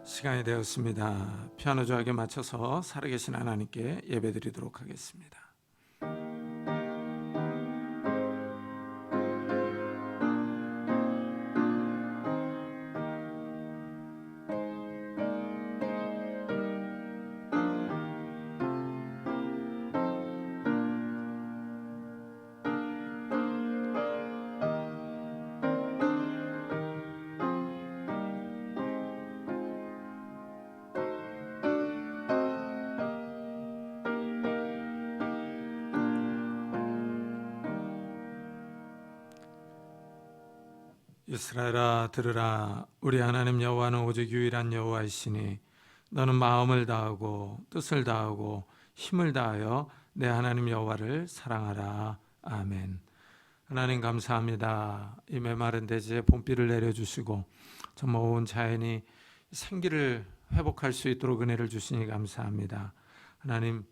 시간이 되었습니다. 피아노 조각에 맞춰서 살아계신 하나님께 예배드리도록 하겠습니다. 이스라엘아 들으라. 우리 하나님 여호와는 오직 유일한 여호와이시니 너는 마음을 다하고 뜻을 다하고 힘을 다하여 내 하나님 여호와를 사랑하라. 아멘. 하나님 감사합니다. 이 메마른 대지에 봄비를 내려주시고 정말 온 자연이 생기를 회복할 수 있도록 은혜를 주시니 감사합니다. 하나님,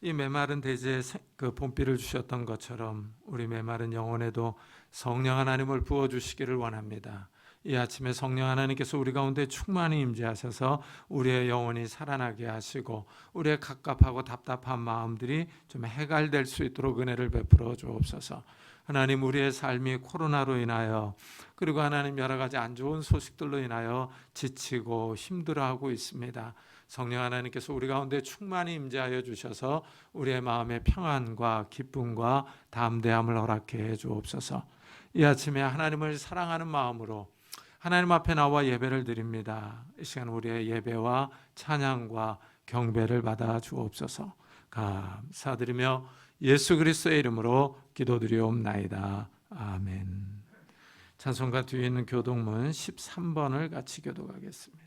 이 메마른 대지에 그 봄비를 주셨던 것처럼 우리 메마른 영혼에도 성령 하나님을 부어주시기를 원합니다. 이 아침에 성령 하나님께서 우리 가운데 충만히 임재하셔서 우리의 영혼이 살아나게 하시고 우리의 갑갑하고 답답한 마음들이 좀 해갈될 수 있도록 은혜를 베풀어 주옵소서. 하나님, 우리의 삶이 코로나로 인하여 그리고 하나님 여러 가지 안 좋은 소식들로 인하여 지치고 힘들어하고 있습니다. 성령 하나님께서 우리 가운데 충만히 임재하여 주셔서 우리의 마음의 평안과 기쁨과 담대함을 허락해 주옵소서. 이 아침에 하나님을 사랑하는 마음으로 하나님 앞에 나와 예배를 드립니다. 이 시간 우리의 예배와 찬양과 경배를 받아 주옵소서. 감사드리며 예수 그리스도의 이름으로 기도드리옵나이다. 아멘. 찬송가 뒤에 있는 교동문 13번을 같이 교독하겠습니다.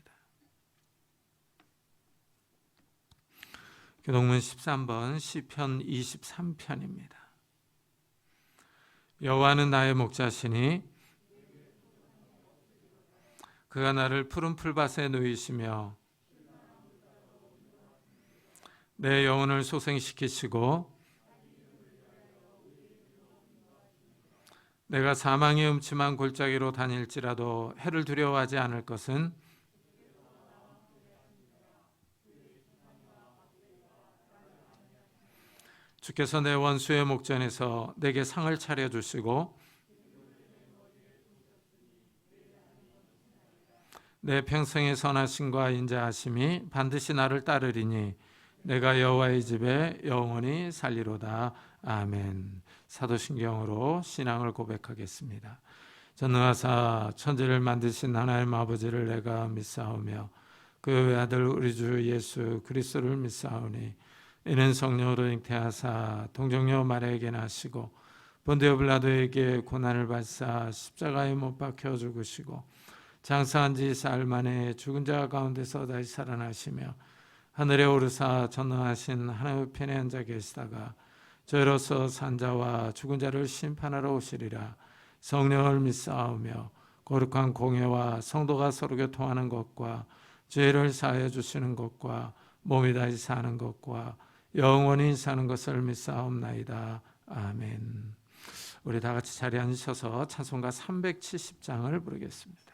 교동문 13번 시편 23편입니다. 여호와는 나의 목자시니 그가 나를 푸른 풀밭에 누이시며 내 영혼을 소생시키시고 내가 사망의 음침한 골짜기로 다닐지라도 해를 두려워하지 않을 것은 주께서 내 원수의 목전에서 내게 상을 차려주시고 내 평생의 선하심과 인자하심이 반드시 나를 따르리니 내가 여호와의 집에 영원히 살리로다. 아멘. 사도신경으로 신앙을 고백하겠습니다. 전능하사 천지를 만드신 하나님 아버지를 내가 믿사오며 그 외아들 우리 주 예수 그리스도를 믿사오니 이는 성령으로 잉태하사 동정녀 마리아에게 나시고 본디오 빌라도에게 고난을 받사 십자가에 못 박혀 죽으시고 장사한 지 사흘 만에 죽은 자 가운데서 다시 살아나시며 하늘에 오르사 전능하신 하나님의 편에 앉아 계시다가 저희로서 산 자와 죽은 자를 심판하러 오시리라. 성령을 믿사오며 거룩한 공회와 성도가 서로 교통하는 것과 죄를 사하여 주시는 것과 몸이 다시 사는 것과 영원히 사는 것을 믿사옵나이다. 아멘. 우리 다 같이 자리에 앉으셔서 찬송가 370장을 부르겠습니다.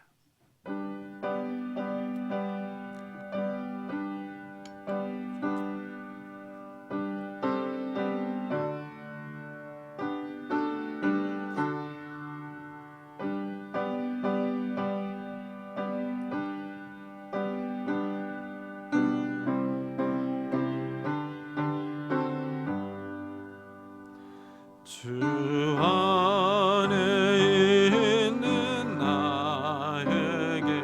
주 안에 있는 나에게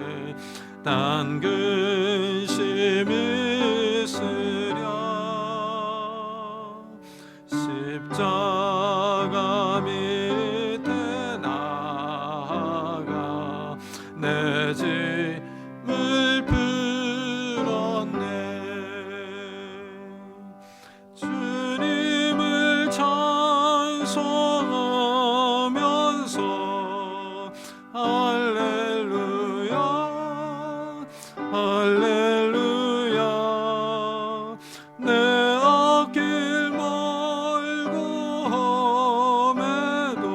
단 근심이 있으랴. 십자가 밑에 나아가 내 짐을 풀었네. 주님을 찬송하면서 할렐루야 할렐루야. 내 앞길 멀고 험해도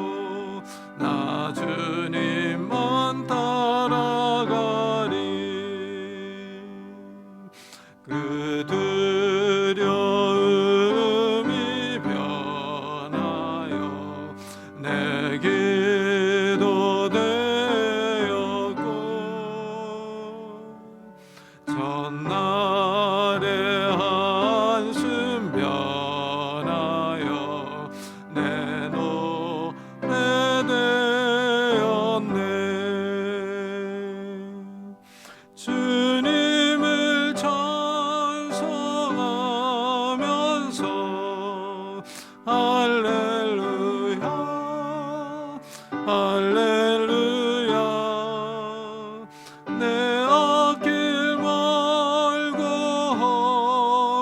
나 주님만 따라가리. 그 두려움이 변하여 내 기도 되었고 전날의 한숨 변하여 내 노래 되었네. 주님을 찬송하면서 할렐루야 할렐루야 내 앞길 멀고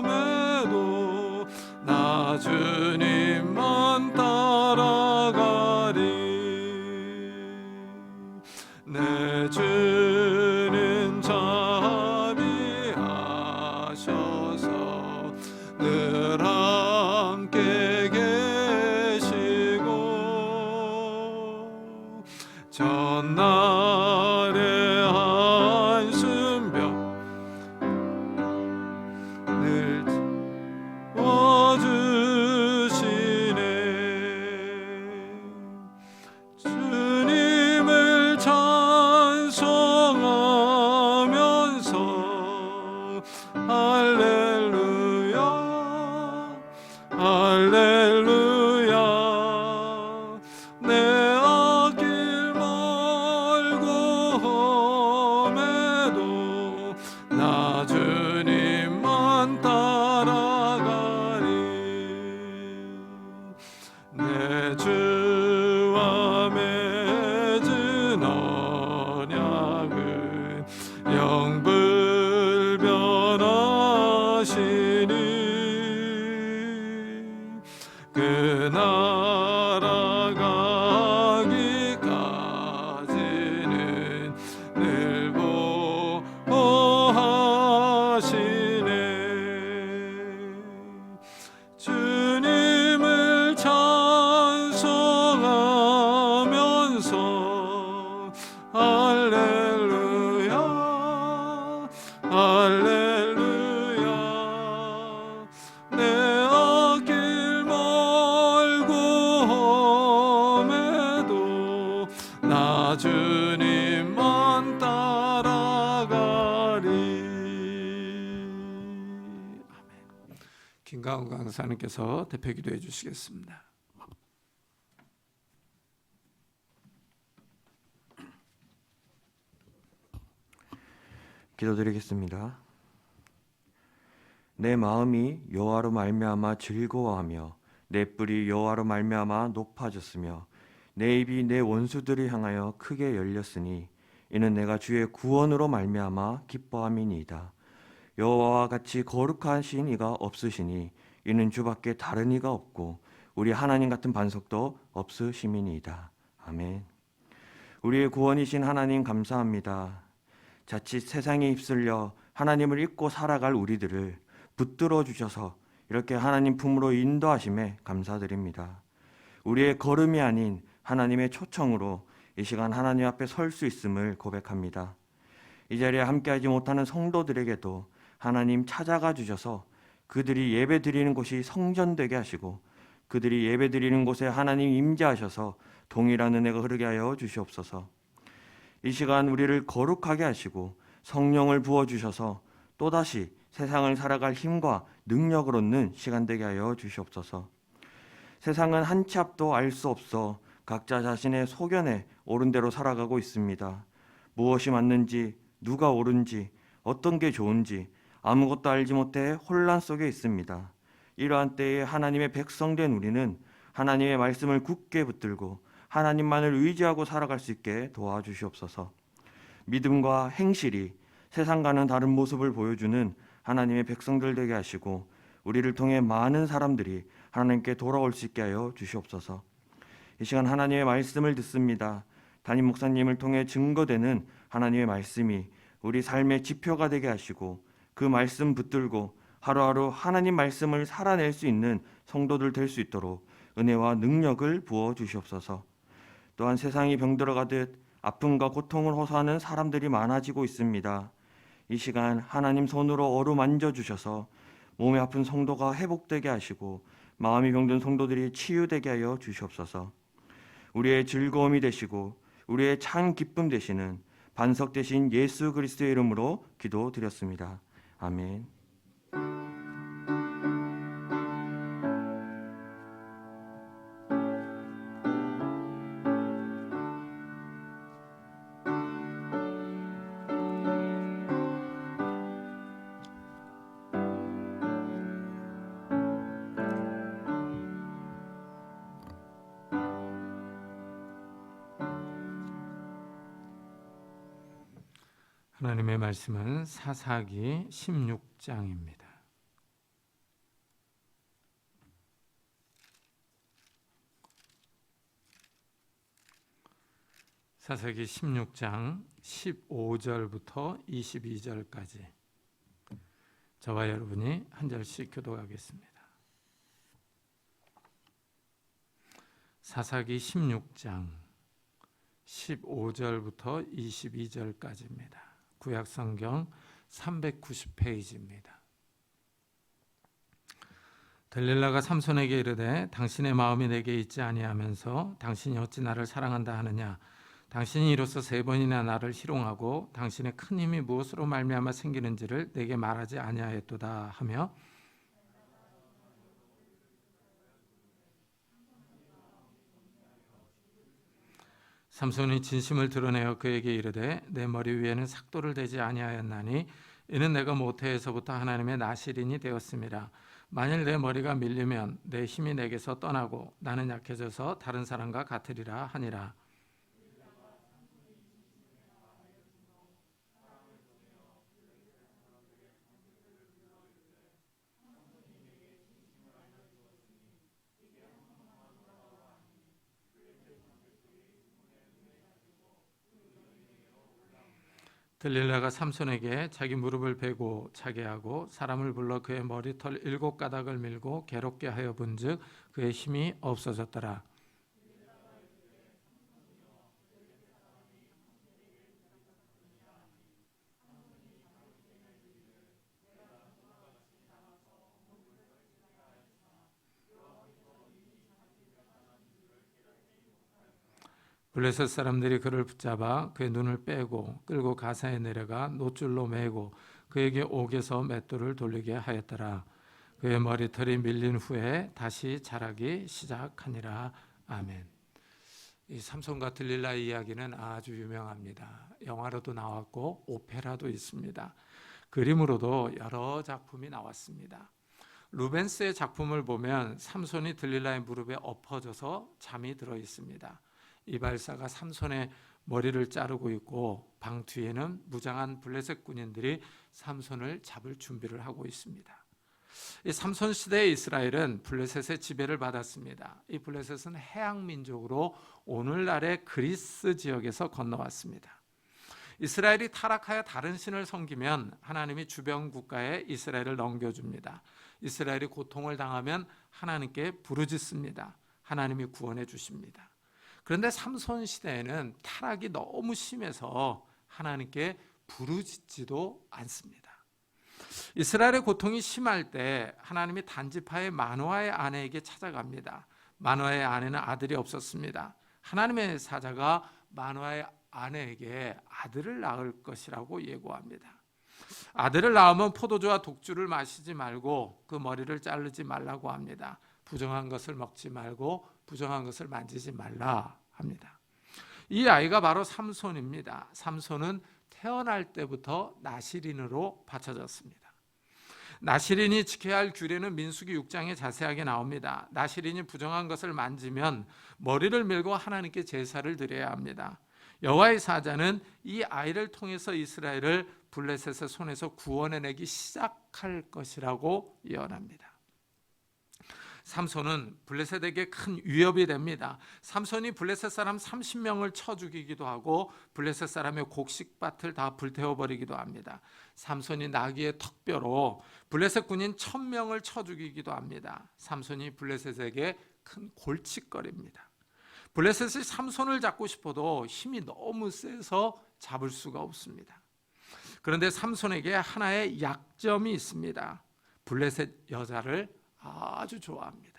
험해도 나 주님만 따라가리. 내 주는 자비하셔서 늘 함께 계시고 전날의 한숨병 늘 채워주시네. 주님을 찬송하면서 할렐루야 할렐루야 내 앞길 멀고 험해도 나 주님만 따라가리. 내 주와 맺은 언약은 영불변하시니 그 나라 가기까지는 늘 보호하시네. 주님을 찬송하면서 할렐루야 할렐루야 내 앞길 멀고 험해도 나 주님만 따라가리. 아멘. 김가훈 강사님께서 대표 기도해 주시겠습니다. 기도드리겠습니다. 내 마음이 여호와로 말미암아 즐거워하며 내 뿔이 여호와로 말미암아 높아졌으며 내 입이 내 원수들을 향하여 크게 열렸으니 이는 내가 주의 구원으로 말미암아 기뻐함이니이다. 여호와와 같이 거룩하신 이가 없으시니 이는 주밖에 다른 이가 없고 우리 하나님 같은 반석도 없으심이니이다. 아멘. 우리의 구원이신 하나님 감사합니다. 자칫 세상에 휩쓸려 하나님을 잊고 살아갈 우리들을 붙들어 주셔서 이렇게 하나님 품으로 인도하심에 감사드립니다. 우리의 걸음이 아닌 하나님의 초청으로 이 시간 하나님 앞에 설 수 있음을 고백합니다. 이 자리에 함께하지 못하는 성도들에게도 하나님 찾아가 주셔서 그들이 예배 드리는 곳이 성전되게 하시고 그들이 예배 드리는 곳에 하나님 임재하셔서 동일한 은혜가 흐르게 하여 주시옵소서. 이 시간 우리를 거룩하게 하시고 성령을 부어주셔서 또다시 세상을 살아갈 힘과 능력을 얻는 시간 되게 하여 주시옵소서. 세상은 한 치 앞도 알 수 없어 각자 자신의 소견에 옳은 대로 살아가고 있습니다. 무엇이 맞는지, 누가 옳은지, 어떤 게 좋은지 아무것도 알지 못해 혼란 속에 있습니다. 이러한 때에 하나님의 백성된 우리는 하나님의 말씀을 굳게 붙들고 하나님만을 의지하고 살아갈 수 있게 도와주시옵소서. 믿음과 행실이 세상과는 다른 모습을 보여주는 하나님의 백성들 되게 하시고 우리를 통해 많은 사람들이 하나님께 돌아올 수 있게 하여 주시옵소서. 이 시간 하나님의 말씀을 듣습니다. 담임 목사님을 통해 증거되는 하나님의 말씀이 우리 삶의 지표가 되게 하시고 그 말씀 붙들고 하루하루 하나님 말씀을 살아낼 수 있는 성도들 될 수 있도록 은혜와 능력을 부어 주시옵소서. 또한 세상이 병들어가듯 아픔과 고통을 호소하는 사람들이 많아지고 있습니다. 이 시간 하나님 손으로 어루만져 주셔서 몸이 아픈 성도가 회복되게 하시고 마음이 병든 성도들이 치유되게 하여 주시옵소서. 우리의 즐거움이 되시고 우리의 참 기쁨 되시는 반석 되신 예수 그리스도의 이름으로 기도드렸습니다. 아멘. 하나님의 말씀은 사사기 16장입니다. 사사기 16장 15절부터 22절까지 저와 여러분이 한 절씩 교독하겠습니다. 사사기 16장 15절부터 22절까지입니다. 구약성경 390페이지입니다. 들릴라가 삼손에게 이르되 당신의 마음이 내게 있지 아니하면서 당신이 어찌 나를 사랑한다 하느냐. 당신이 이로써 3번이나 나를 희롱하고 당신의 큰 힘이 무엇으로 말미암아 생기는지를 내게 말하지 아니하였도다 하며 삼손이 진심을 드러내어 그에게 이르되 내 머리 위에는 삭도를 대지 아니하였나니 이는 내가 모태에서부터 하나님의 나실인이 되었음이라. 만일 내 머리가 밀리면 내 힘이 내게서 떠나고 나는 약해져서 다른 사람과 같으리라 하니라. 들릴라가 삼손에게 자기 무릎을 베고 차게 하고 사람을 불러 그의 머리털 7가닥을 밀고 괴롭게 하여 본즉 그의 힘이 없어졌더라. 블레셋 사람들이 그를 붙잡아 그의 눈을 빼고 끌고 가사에 내려가 노줄로 매고 그에게 옥에서 맷돌을 돌리게 하였더라. 그의 머리털이 밀린 후에 다시 자라기 시작하니라. 아멘. 이 삼손과 들릴라의 이야기는 아주 유명합니다. 영화로도 나왔고 오페라도 있습니다. 그림으로도 여러 작품이 나왔습니다. 루벤스의 작품을 보면 삼손이 들릴라의 무릎에 엎어져서 잠이 들어 있습니다. 이발사가 삼손의 머리를 자르고 있고 방 뒤에는 무장한 블레셋 군인들이 삼손을 잡을 준비를 하고 있습니다. 이 삼손 시대의 이스라엘은 블레셋의 지배를 받았습니다. 이 블레셋은 해양 민족으로 오늘날의 그리스 지역에서 건너왔습니다. 이스라엘이 타락하여 다른 신을 섬기면 하나님이 주변 국가에 이스라엘을 넘겨줍니다. 이스라엘이 고통을 당하면 하나님께 부르짖습니다. 하나님이 구원해 주십니다. 그런데 삼손 시대에는 타락이 너무 심해서 하나님께 부르짖지도 않습니다. 이스라엘의 고통이 심할 때 하나님이 단지파의 마노아의 아내에게 찾아갑니다. 마노아의 아내는 아들이 없었습니다. 하나님의 사자가 마노아의 아내에게 아들을 낳을 것이라고 예고합니다. 아들을 낳으면 포도주와 독주를 마시지 말고 그 머리를 자르지 말라고 합니다. 부정한 것을 먹지 말고 부정한 것을 만지지 말라 합니다. 이 아이가 바로 삼손입니다. 삼손은 태어날 때부터 나실인으로 바쳐졌습니다. 나실인이 지켜야 할 규례는 민수기 6장에 자세하게 나옵니다. 나실인이 부정한 것을 만지면 머리를 밀고 하나님께 제사를 드려야 합니다. 여호와의 사자는 이 아이를 통해서 이스라엘을 블레셋의 손에서 구원해내기 시작할 것이라고 예언합니다. 삼손은 블레셋에게 큰 위협이 됩니다. 삼손이 블레셋 사람 30명을 쳐 죽이기도 하고 블레셋 사람의 곡식밭을 다 불태워버리기도 합니다. 삼손이 나귀의 턱뼈로 블레셋 군인 1000명을 쳐 죽이기도 합니다. 삼손이 블레셋에게 큰 골칫거리입니다. 블레셋이 삼손을 잡고 싶어도 힘이 너무 세서 잡을 수가 없습니다. 그런데 삼손에게 하나의 약점이 있습니다. 블레셋 여자를 아주 좋아합니다.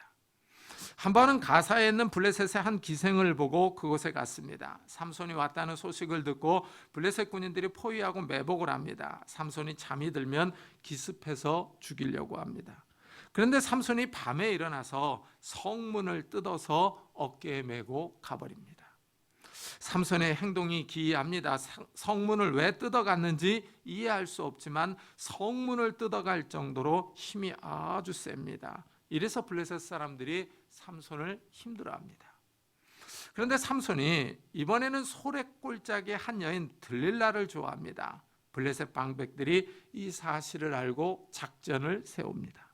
한 번은 가사에 있는 블레셋의 한 기생을 보고 그곳에 갔습니다. 삼손이 왔다는 소식을 듣고 블레셋 군인들이 포위하고 매복을 합니다. 삼손이 잠이 들면 기습해서 죽이려고 합니다. 그런데 삼손이 밤에 일어나서 성문을 뜯어서 어깨에 메고 가버립니다. 삼손의 행동이 기이합니다. 성문을 왜 뜯어갔는지 이해할 수 없지만 성문을 뜯어갈 정도로 힘이 아주 셉니다. 이래서 블레셋 사람들이 삼손을 힘들어합니다. 그런데 삼손이 이번에는 소래골짜기의 한 여인 들릴라를 좋아합니다. 블레셋 방백들이 이 사실을 알고 작전을 세웁니다.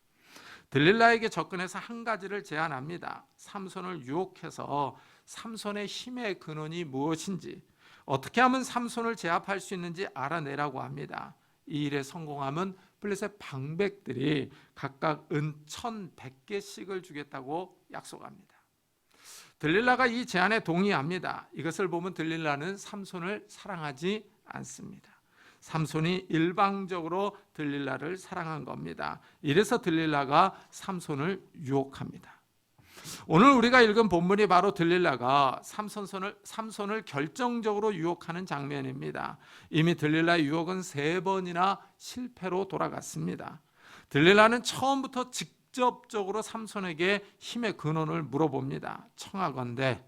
들릴라에게 접근해서 한 가지를 제안합니다. 삼손을 유혹해서 삼손의 힘의 근원이 무엇인지, 어떻게 하면 삼손을 제압할 수 있는지 알아내라고 합니다. 이 일에 성공하면 블레셋 방백들이 각각 은 1,100개씩을 주겠다고 약속합니다. 들릴라가 이 제안에 동의합니다. 이것을 보면 들릴라는 삼손을 사랑하지 않습니다. 삼손이 일방적으로 들릴라를 사랑한 겁니다. 이래서 들릴라가 삼손을 유혹합니다. 오늘 우리가 읽은 본문이 바로 들릴라가 삼손을 결정적으로 유혹하는 장면입니다. 이미 들릴라의 유혹은 3번이나 실패로 돌아갔습니다. 들릴라는 처음부터 직접적으로 삼손에게 힘의 근원을 물어봅니다. 청하건대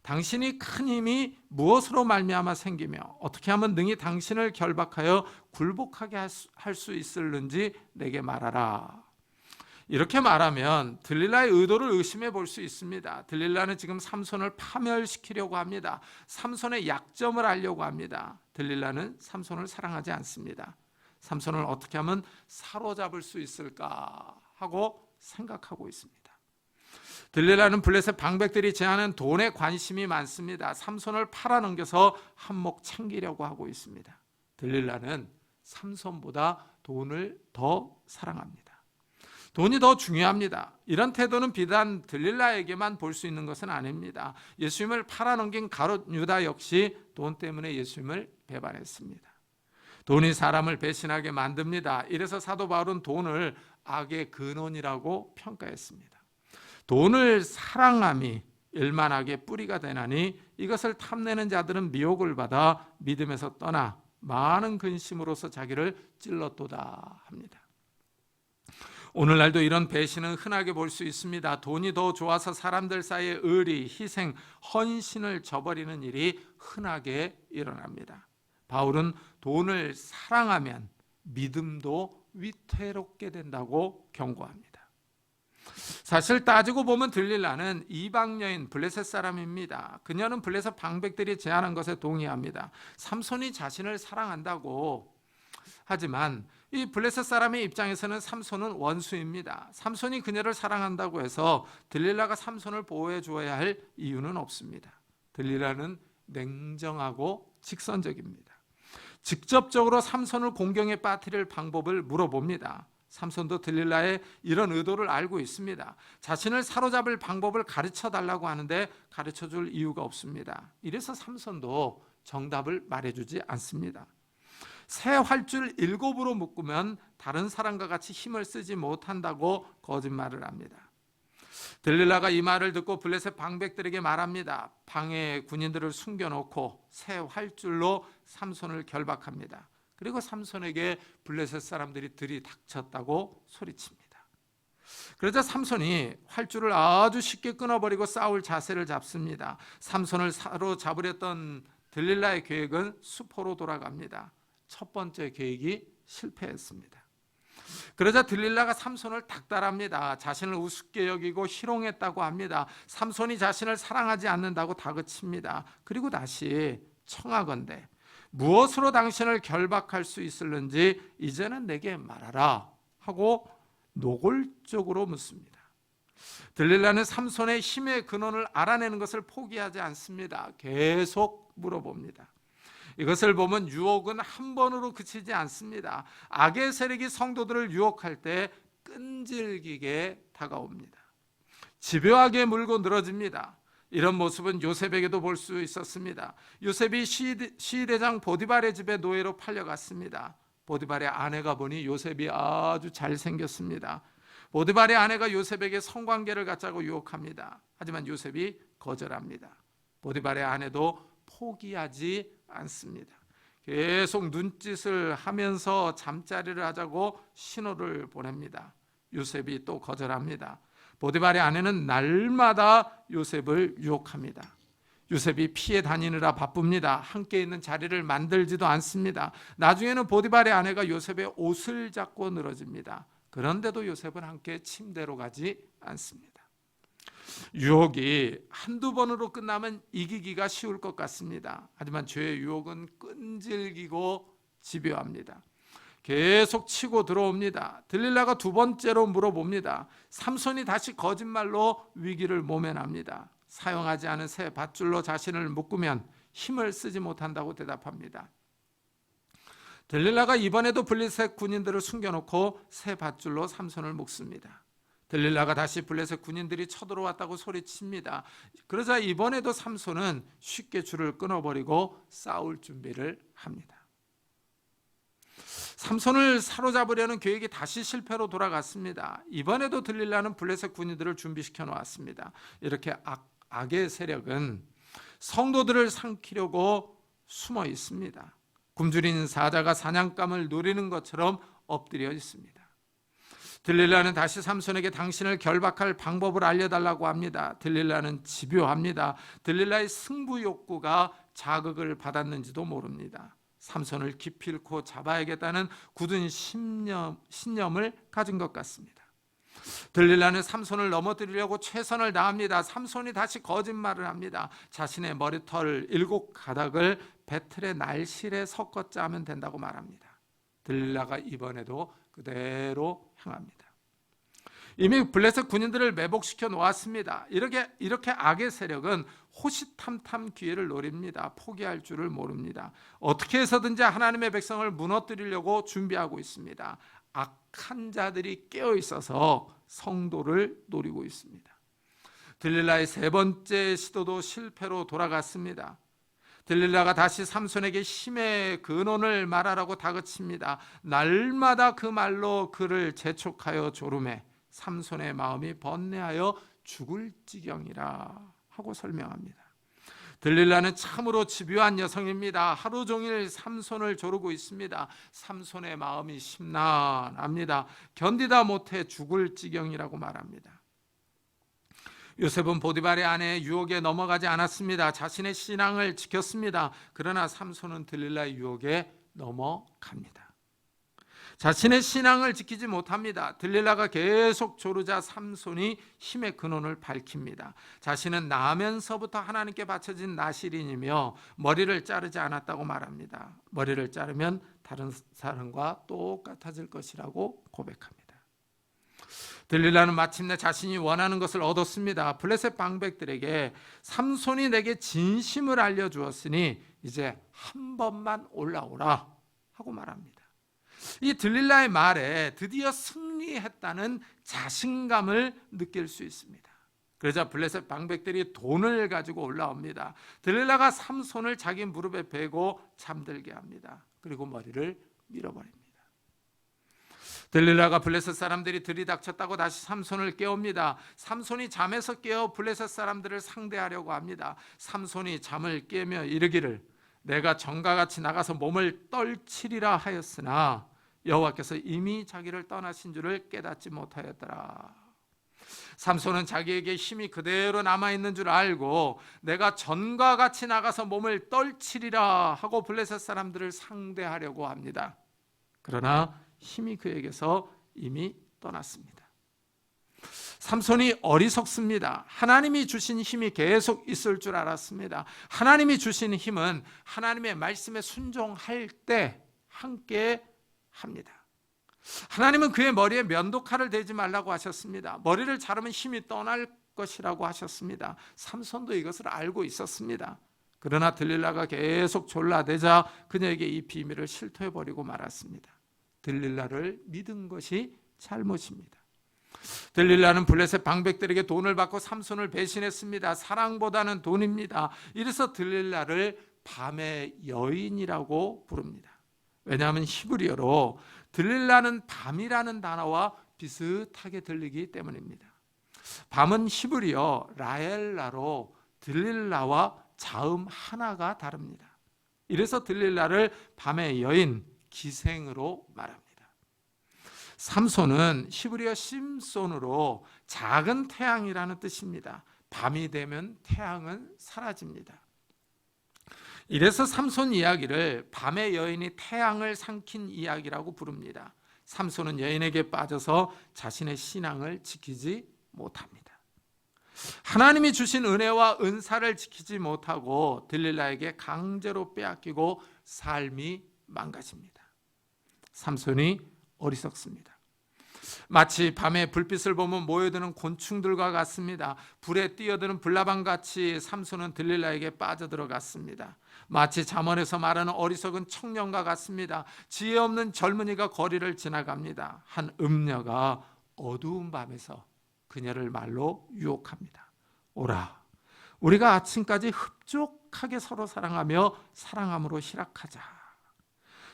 당신이 큰 힘이 무엇으로 말미암아 생기며 어떻게 하면 능히 당신을 결박하여 굴복하게 할 수 있을는지 내게 말하라. 이렇게 말하면 들릴라의 의도를 의심해 볼 수 있습니다. 들릴라는 지금 삼손을 파멸시키려고 합니다. 삼손의 약점을 알려고 합니다. 들릴라는 삼손을 사랑하지 않습니다. 삼손을 어떻게 하면 사로잡을 수 있을까 하고 생각하고 있습니다. 들릴라는 블레셋 방백들이 제안한 돈에 관심이 많습니다. 삼손을 팔아넘겨서 한몫 챙기려고 하고 있습니다. 들릴라는 삼손보다 돈을 더 사랑합니다. 돈이 더 중요합니다. 이런 태도는 비단 들릴라에게만 볼 수 있는 것은 아닙니다. 예수님을 팔아넘긴 가룟 유다 역시 돈 때문에 예수님을 배반했습니다. 돈이 사람을 배신하게 만듭니다. 이래서 사도 바울은 돈을 악의 근원이라고 평가했습니다. 돈을 사랑함이 일만하게 뿌리가 되나니 이것을 탐내는 자들은 미혹을 받아 믿음에서 떠나 많은 근심으로서 자기를 찔렀도다 합니다. 오늘날도 이런 배신은 흔하게 볼 수 있습니다. 돈이 더 좋아서 사람들 사이에 의리, 희생, 헌신을 저버리는 일이 흔하게 일어납니다. 바울은 돈을 사랑하면 믿음도 위태롭게 된다고 경고합니다. 사실 따지고 보면 들릴라는 이방 여인 블레셋 사람입니다. 그녀는 블레셋 방백들이 제안한 것에 동의합니다. 삼손이 자신을 사랑한다고 하지만 이 블레셋 사람의 입장에서는 삼손은 원수입니다. 삼손이 그녀를 사랑한다고 해서 들릴라가 삼손을 보호해 주어야 할 이유는 없습니다. 들릴라는 냉정하고 직선적입니다. 직접적으로 삼손을 공경에 빠뜨릴 방법을 물어봅니다. 삼손도 들릴라의 이런 의도를 알고 있습니다. 자신을 사로잡을 방법을 가르쳐 달라고 하는데 가르쳐 줄 이유가 없습니다. 이래서 삼손도 정답을 말해주지 않습니다. 새 활줄 7으로 묶으면 다른 사람과 같이 힘을 쓰지 못한다고 거짓말을 합니다. 들릴라가 이 말을 듣고 블레셋 방백들에게 말합니다. 방에 군인들을 숨겨놓고 새 활줄로 삼손을 결박합니다. 그리고 삼손에게 블레셋 사람들이 들이닥쳤다고 소리칩니다. 그러자 삼손이 활줄을 아주 쉽게 끊어버리고 싸울 자세를 잡습니다. 삼손을 사로잡으려던 들릴라의 계획은 수포로 돌아갑니다. 첫 번째 계획이 실패했습니다. 그러자 들릴라가 삼손을 닥달합니다. 자신을 우습게 여기고 희롱했다고 합니다. 삼손이 자신을 사랑하지 않는다고 다그칩니다. 그리고 다시 청하건대 무엇으로 당신을 결박할 수 있을는지 이제는 내게 말하라 하고 노골적으로 묻습니다. 들릴라는 삼손의 힘의 근원을 알아내는 것을 포기하지 않습니다. 계속 물어봅니다. 이것을 보면 유혹은 한 번으로 그치지 않습니다. 악의 세력이 성도들을 유혹할 때 끈질기게 다가옵니다. 집요하게 물고 늘어집니다. 이런 모습은 요셉에게도 볼 수 있었습니다. 요셉이 시대장 보디발의 집에 노예로 팔려갔습니다. 보디발의 아내가 보니 요셉이 아주 잘생겼습니다. 보디발의 아내가 요셉에게 성관계를 갖자고 유혹합니다. 하지만 요셉이 거절합니다. 보디발의 아내도 포기하지 않습니다. 계속 눈짓을 하면서 잠자리를 하자고 신호를 보냅니다. 요셉이 또 거절합니다. 보디발의 아내는 날마다 요셉을 유혹합니다. 요셉이 피해 다니느라 바쁩니다. 함께 있는 자리를 만들지도 않습니다. 나중에는 보디발의 아내가 요셉의 옷을 잡고 늘어집니다. 그런데도 요셉은 함께 침대로 가지 않습니다. 유혹이 한두 번으로 끝나면 이기기가 쉬울 것 같습니다. 하지만 죄의 유혹은 끈질기고 집요합니다. 계속 치고 들어옵니다. 들릴라가 두 번째로 물어봅니다. 삼손이 다시 거짓말로 위기를 모면합니다. 사용하지 않은 새 밧줄로 자신을 묶으면 힘을 쓰지 못한다고 대답합니다. 들릴라가 이번에도 블레셋 군인들을 숨겨놓고 새 밧줄로 삼손을 묶습니다. 들릴라가 다시 블레셋 군인들이 쳐들어왔다고 소리칩니다. 그러자 이번에도 삼손은 쉽게 줄을 끊어버리고 싸울 준비를 합니다. 삼손을 사로잡으려는 계획이 다시 실패로 돌아갔습니다. 이번에도 들릴라는 블레셋 군인들을 준비시켜 놓았습니다. 이렇게 악의 세력은 성도들을 삼키려고 숨어 있습니다. 굶주린 사자가 사냥감을 노리는 것처럼 엎드려 있습니다. 들릴라는 다시 삼손에게 당신을 결박할 방법을 알려달라고 합니다. 들릴라는 집요합니다. 들릴라의 승부 욕구가 자극을 받았는지도 모릅니다. 삼손을 기필코 잡아야겠다는 굳은 신념을 가진 것 같습니다. 들릴라는 삼손을 넘어뜨리려고 최선을 다합니다. 삼손이 다시 거짓말을 합니다. 자신의 머리털 7가닥을 배틀의 날실에 섞어 짜면 된다고 말합니다. 들릴라가 이번에도 그대로 향합니다. 이미 블레셋 군인들을 매복시켜 놓았습니다. 이렇게 악의 세력은 호시탐탐 기회를 노립니다. 포기할 줄을 모릅니다. 어떻게 해서든지 하나님의 백성을 무너뜨리려고 준비하고 있습니다. 악한 자들이 깨어 있어서 성도를 노리고 있습니다. 들릴라의 세 번째 시도도 실패로 돌아갔습니다. 들릴라가 다시 삼손에게 힘의 근원을 말하라고 다그칩니다. 날마다 그 말로 그를 재촉하여 조름해 삼손의 마음이 번뇌하여 죽을 지경이라 하고 설명합니다. 들릴라는 참으로 집요한 여성입니다. 하루 종일 삼손을 조르고 있습니다. 삼손의 마음이 심란합니다. 견디다 못해 죽을 지경이라고 말합니다. 요셉은 보디발의 아내의 유혹에 넘어가지 않았습니다. 자신의 신앙을 지켰습니다. 그러나 삼손은 들릴라의 유혹에 넘어갑니다. 자신의 신앙을 지키지 못합니다. 들릴라가 계속 조르자 삼손이 힘의 근원을 밝힙니다. 자신은 나면서부터 하나님께 바쳐진 나실인이며 머리를 자르지 않았다고 말합니다. 머리를 자르면 다른 사람과 똑같아질 것이라고 고백합니다. 들릴라는 마침내 자신이 원하는 것을 얻었습니다. 블레셋 방백들에게 삼손이 내게 진심을 알려주었으니 이제 한 번만 올라오라 하고 말합니다. 이 들릴라의 말에 드디어 승리했다는 자신감을 느낄 수 있습니다. 그러자 블레셋 방백들이 돈을 가지고 올라옵니다. 들릴라가 삼손을 자기 무릎에 베고 잠들게 합니다. 그리고 머리를 밀어버립니다. 들릴라가 블레셋 사람들이 들이닥쳤다고 다시 삼손을 깨웁니다. 삼손이 잠에서 깨어 블레셋 사람들을 상대하려고 합니다. 삼손이 잠을 깨며 이르기를 내가 전과 같이 나가서 몸을 떨치리라 하였으나 여호와께서 이미 자기를 떠나신 줄을 깨닫지 못하였더라. 삼손은 자기에게 힘이 그대로 남아있는 줄 알고 내가 전과 같이 나가서 몸을 떨치리라 하고 블레셋 사람들을 상대하려고 합니다. 그러나 힘이 그에게서 이미 떠났습니다. 삼손이 어리석습니다. 하나님이 주신 힘이 계속 있을 줄 알았습니다. 하나님이 주신 힘은 하나님의 말씀에 순종할 때 함께 합니다. 하나님은 그의 머리에 면도칼을 대지 말라고 하셨습니다. 머리를 자르면 힘이 떠날 것이라고 하셨습니다. 삼손도 이것을 알고 있었습니다. 그러나 들릴라가 계속 졸라대자 그녀에게 이 비밀을 실토해버리고 말았습니다. 들릴라를 믿은 것이 잘못입니다. 들릴라는 블레셋 방백들에게 돈을 받고 삼손을 배신했습니다. 사랑보다는 돈입니다. 이래서 들릴라를 밤의 여인이라고 부릅니다. 왜냐하면 히브리어로 들릴라는 밤이라는 단어와 비슷하게 들리기 때문입니다. 밤은 히브리어 라엘라로 들릴라와 자음 하나가 다릅니다. 이래서 들릴라를 밤의 여인, 기생으로 말합니다. 삼손은 히브리어 심손으로 작은 태양이라는 뜻입니다. 밤이 되면 태양은 사라집니다. 이래서 삼손 이야기를 밤의 여인이 태양을 삼킨 이야기라고 부릅니다. 삼손은 여인에게 빠져서 자신의 신앙을 지키지 못합니다. 하나님이 주신 은혜와 은사를 지키지 못하고 들릴라에게 강제로 빼앗기고 삶이 망가집니다. 삼손이 어리석습니다. 마치 밤에 불빛을 보면 모여드는 곤충들과 같습니다. 불에 뛰어드는 불나방같이 삼손은 들릴라에게 빠져들어갔습니다. 마치 잠언에서 말하는 어리석은 청년과 같습니다. 지혜 없는 젊은이가 거리를 지나갑니다. 한 음녀가 어두운 밤에서 그녀를 말로 유혹합니다. 오라, 우리가 아침까지 흡족하게 서로 사랑하며 사랑함으로 희락하자.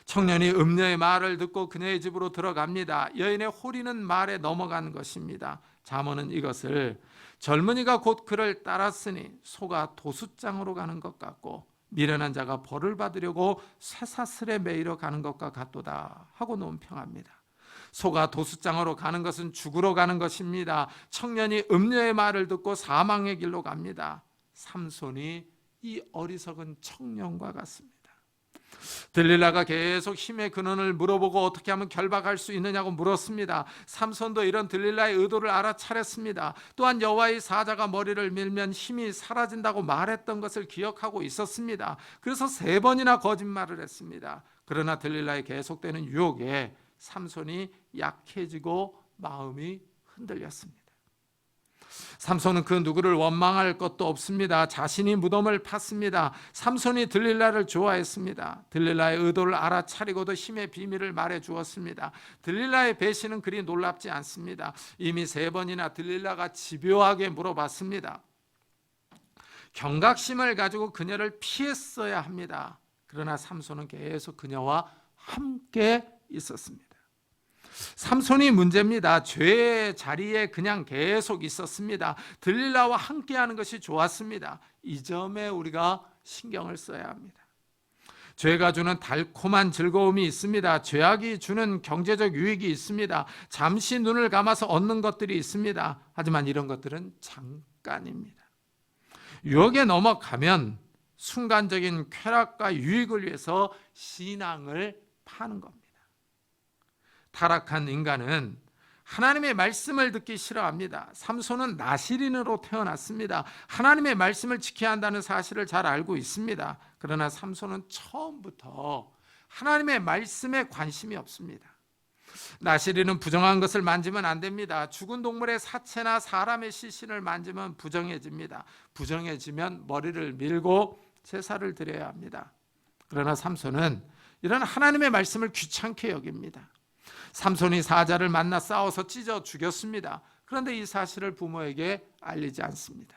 청년이 음녀의 말을 듣고 그녀의 집으로 들어갑니다. 여인의 호리는 말에 넘어간 것입니다. 잠언은 이것을 젊은이가 곧 그를 따랐으니 소가 도숫장으로 가는 것 같고 미련한 자가 벌을 받으려고 쇠사슬에 매이러 가는 것과 같도다 하고 논평합니다. 소가 도숫장으로 가는 것은 죽으러 가는 것입니다. 청년이 음녀의 말을 듣고 사망의 길로 갑니다. 삼손이 이 어리석은 청년과 같습니다. 들릴라가 계속 힘의 근원을 물어보고 어떻게 하면 결박할 수 있느냐고 물었습니다. 삼손도 이런 들릴라의 의도를 알아차렸습니다. 또한 여호와의 사자가 머리를 밀면 힘이 사라진다고 말했던 것을 기억하고 있었습니다. 그래서 3번이나 거짓말을 했습니다. 그러나 들릴라의 계속되는 유혹에 삼손이 약해지고 마음이 흔들렸습니다. 삼손은 그 누구를 원망할 것도 없습니다. 자신이 무덤을 팠습니다. 삼손이 들릴라를 좋아했습니다. 들릴라의 의도를 알아차리고도 힘의 비밀을 말해 주었습니다. 들릴라의 배신은 그리 놀랍지 않습니다. 이미 3번이나 들릴라가 집요하게 물어봤습니다. 경각심을 가지고 그녀를 피했어야 합니다. 그러나 삼손은 계속 그녀와 함께 있었습니다. 삼손이 문제입니다. 죄의 자리에 그냥 계속 있었습니다. 들릴라와 함께하는 것이 좋았습니다. 이 점에 우리가 신경을 써야 합니다. 죄가 주는 달콤한 즐거움이 있습니다. 죄악이 주는 경제적 유익이 있습니다. 잠시 눈을 감아서 얻는 것들이 있습니다. 하지만 이런 것들은 잠깐입니다. 유혹에 넘어가면 순간적인 쾌락과 유익을 위해서 신앙을 파는 겁니다. 타락한 인간은 하나님의 말씀을 듣기 싫어합니다. 삼손은 나시린으로 태어났습니다. 하나님의 말씀을 지켜야 한다는 사실을 잘 알고 있습니다. 그러나 삼손은 처음부터 하나님의 말씀에 관심이 없습니다. 나시린은 부정한 것을 만지면 안 됩니다. 죽은 동물의 사체나 사람의 시신을 만지면 부정해집니다. 부정해지면 머리를 밀고 제사를 드려야 합니다. 그러나 삼손은 이런 하나님의 말씀을 귀찮게 여깁니다. 삼손이 사자를 만나 싸워서 찢어 죽였습니다. 그런데 이 사실을 부모에게 알리지 않습니다.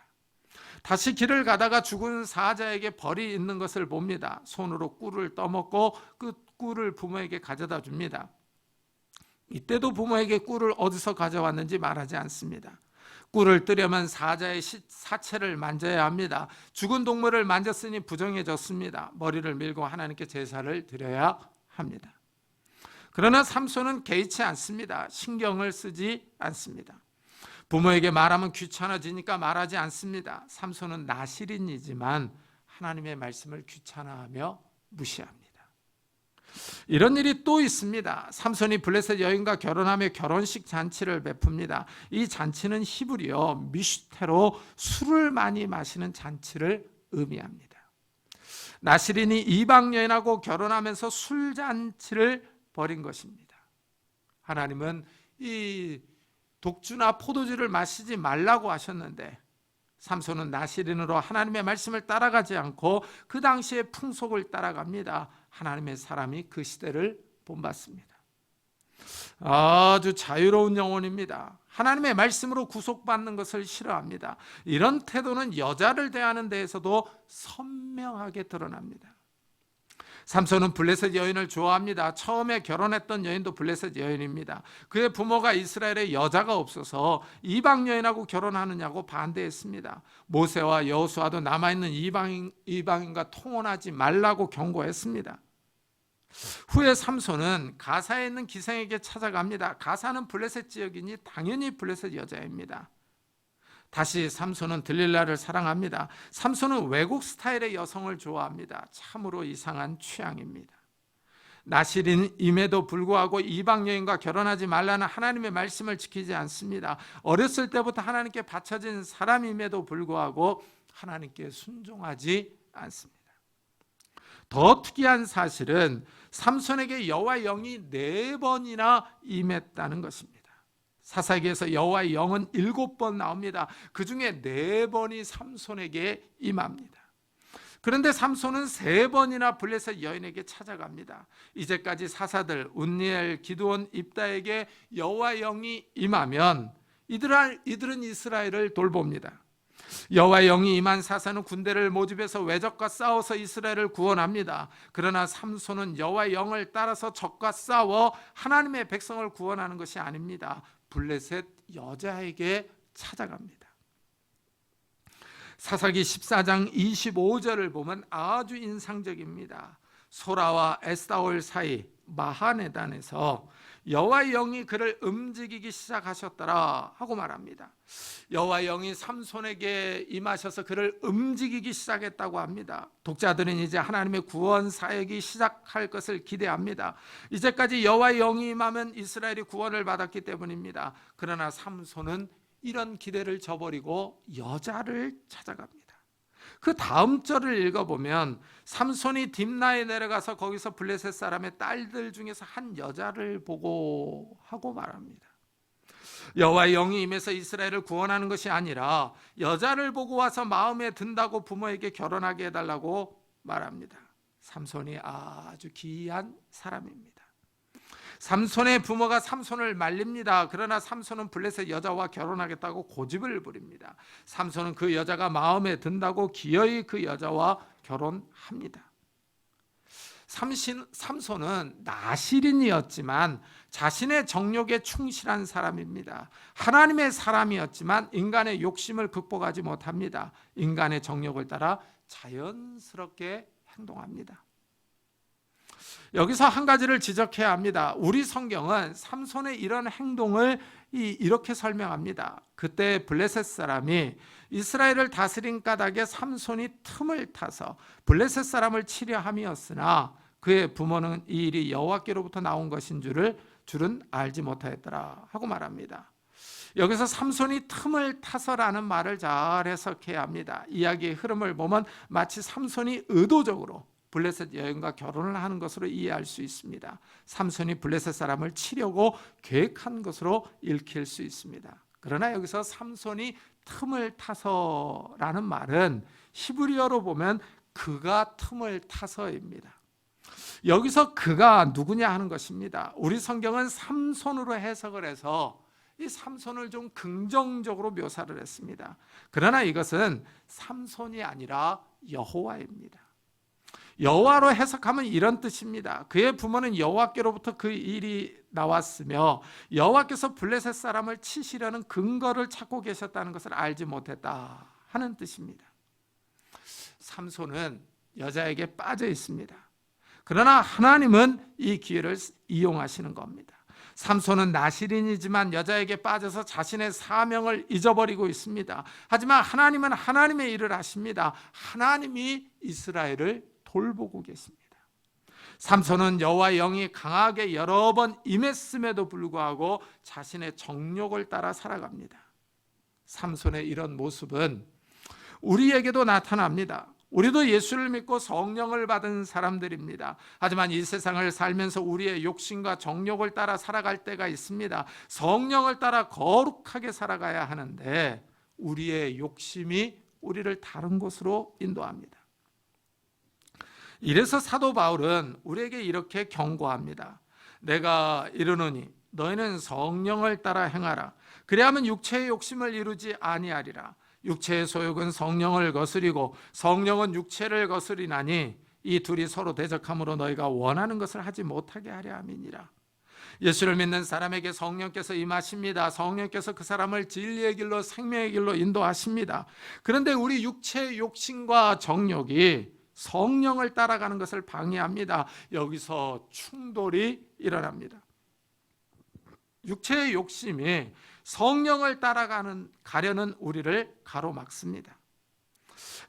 다시 길을 가다가 죽은 사자에게 벌이 있는 것을 봅니다. 손으로 꿀을 떠먹고 그 꿀을 부모에게 가져다 줍니다. 이때도 부모에게 꿀을 어디서 가져왔는지 말하지 않습니다. 꿀을 뜨려면 사자의 사체를 만져야 합니다. 죽은 동물을 만졌으니 부정해졌습니다. 머리를 밀고 하나님께 제사를 드려야 합니다. 그러나 삼손은 개의치 않습니다. 신경을 쓰지 않습니다. 부모에게 말하면 귀찮아지니까 말하지 않습니다. 삼손은 나시린이지만 하나님의 말씀을 귀찮아하며 무시합니다. 이런 일이 또 있습니다. 삼손이 블레셋 여인과 결혼하며 결혼식 잔치를 베풉니다. 이 잔치는 히브리어 미슈테로 술을 많이 마시는 잔치를 의미합니다. 나시린이 이방 여인하고 결혼하면서 술잔치를 벌인 것입니다. 하나님은 이 독주나 포도주를 마시지 말라고 하셨는데 삼손은 나시린으로 하나님의 말씀을 따라가지 않고 그 당시의 풍속을 따라갑니다. 하나님의 사람이 그 시대를 본받습니다. 아주 자유로운 영혼입니다. 하나님의 말씀으로 구속받는 것을 싫어합니다. 이런 태도는 여자를 대하는 데에서도 선명하게 드러납니다. 삼손은 블레셋 여인을 좋아합니다. 처음에 결혼했던 여인도 블레셋 여인입니다. 그의 부모가 이스라엘에 여자가 없어서 이방 여인하고 결혼하느냐고 반대했습니다. 모세와 여호수아도 남아있는 이방인과 통혼하지 말라고 경고했습니다. 후에 삼손은 가사에 있는 기생에게 찾아갑니다. 가사는 블레셋 지역이니 당연히 블레셋 여자입니다. 다시 삼손은 들릴라를 사랑합니다. 삼손은 외국 스타일의 여성을 좋아합니다. 참으로 이상한 취향입니다. 나실인임에도 불구하고 이방 여인과 결혼하지 말라는 하나님의 말씀을 지키지 않습니다. 어렸을 때부터 하나님께 바쳐진 사람임에도 불구하고 하나님께 순종하지 않습니다. 더 특이한 사실은 삼손에게 여호와의 영이 4번이나 임했다는 것입니다. 사사기에서 여호와의 영은 7번 나옵니다. 그 중에 4번이 삼손에게 임합니다. 그런데 삼손은 3번이나 블레셋 여인에게 찾아갑니다. 이제까지 사사들 운니엘, 기드온, 입다에게 여호와의 영이 임하면 이들은 이스라엘을 돌봅니다. 여호와의 영이 임한 사사는 군대를 모집해서 외적과 싸워서 이스라엘을 구원합니다. 그러나 삼손은 여호와의 영을 따라서 적과 싸워 하나님의 백성을 구원하는 것이 아닙니다. 블레셋 여자에게 찾아갑니다. 사사기 14장 25절을 보면 아주 인상적입니다. 소라와 에스타올 사이 마하네단에서 여호와의 영이 그를 움직이기 시작하셨더라 하고 말합니다. 여호와의 영이 삼손에게 임하셔서 그를 움직이기 시작했다고 합니다. 독자들은 이제 하나님의 구원 사역이 시작할 것을 기대합니다. 이제까지 여호와의 영이 임하면 이스라엘이 구원을 받았기 때문입니다. 그러나 삼손은 이런 기대를 저버리고 여자를 찾아갑니다. 그 다음 절을 읽어보면 삼손이 딥나에 내려가서 거기서 블레셋 사람의 딸들 중에서 한 여자를 보고 하고 말합니다. 여호와의 영이 임해서 이스라엘을 구원하는 것이 아니라 여자를 보고 와서 마음에 든다고 부모에게 결혼하게 해달라고 말합니다. 삼손이 아주 기이한 사람입니다. 삼손의 부모가 삼손을 말립니다. 그러나 삼손은 블레셋 여자와 결혼하겠다고 고집을 부립니다. 삼손은 그 여자가 마음에 든다고 기어이 그 여자와 결혼합니다. 삼손은 나실인이었지만 자신의 정욕에 충실한 사람입니다. 하나님의 사람이었지만 인간의 욕심을 극복하지 못합니다. 인간의 정욕을 따라 자연스럽게 행동합니다. 여기서 한 가지를 지적해야 합니다. 우리 성경은 삼손의 이런 행동을 이렇게 설명합니다. 그때 블레셋 사람이 이스라엘을 다스린 까닭에 삼손이 틈을 타서 블레셋 사람을 치려 함이었으나 그의 부모는 이 일이 여호와께로부터 나온 것인 줄은 알지 못하였더라 하고 말합니다. 여기서 삼손이 틈을 타서라는 말을 잘 해석해야 합니다. 이야기의 흐름을 보면 마치 삼손이 의도적으로 블레셋 여인과 결혼을 하는 것으로 이해할 수 있습니다. 삼손이 블레셋 사람을 치려고 계획한 것으로 읽힐 수 있습니다. 그러나 여기서 삼손이 틈을 타서라는 말은 히브리어로 보면 그가 틈을 타서입니다. 여기서 그가 누구냐 하는 것입니다. 우리 성경은 삼손으로 해석을 해서 이 삼손을 좀 긍정적으로 묘사를 했습니다. 그러나 이것은 삼손이 아니라 여호와입니다. 여호와로 해석하면 이런 뜻입니다. 그의 부모는 여호와께로부터 그 일이 나왔으며 여호와께서 블레셋 사람을 치시려는 근거를 찾고 계셨다는 것을 알지 못했다 하는 뜻입니다. 삼손은 여자에게 빠져 있습니다. 그러나 하나님은 이 기회를 이용하시는 겁니다. 삼손은 나실인이지만 여자에게 빠져서 자신의 사명을 잊어버리고 있습니다. 하지만 하나님은 하나님의 일을 하십니다. 하나님이 이스라엘을 돌보고 계십니다. 삼손은 여호와의 영이 강하게 여러 번 임했음에도 불구하고 자신의 정욕을 따라 살아갑니다. 삼손의 이런 모습은 우리에게도 나타납니다. 우리도 예수를 믿고 성령을 받은 사람들입니다. 하지만 이 세상을 살면서 우리의 욕심과 정욕을 따라 살아갈 때가 있습니다. 성령을 따라 거룩하게 살아가야 하는데 우리의 욕심이 우리를 다른 곳으로 인도합니다. 이래서 사도 바울은 우리에게 이렇게 경고합니다. 내가 이르노니 너희는 성령을 따라 행하라. 그리하면 육체의 욕심을 이루지 아니하리라. 육체의 소욕은 성령을 거스리고 성령은 육체를 거스리나니 이 둘이 서로 대적함으로 너희가 원하는 것을 하지 못하게 하려 함이니라. 예수를 믿는 사람에게 성령께서 임하십니다. 성령께서 그 사람을 진리의 길로 생명의 길로 인도하십니다. 그런데 우리 육체의 욕심과 정욕이 성령을 따라가는 것을 방해합니다. 여기서 충돌이 일어납니다. 육체의 욕심이 성령을 가려는 우리를 가로막습니다.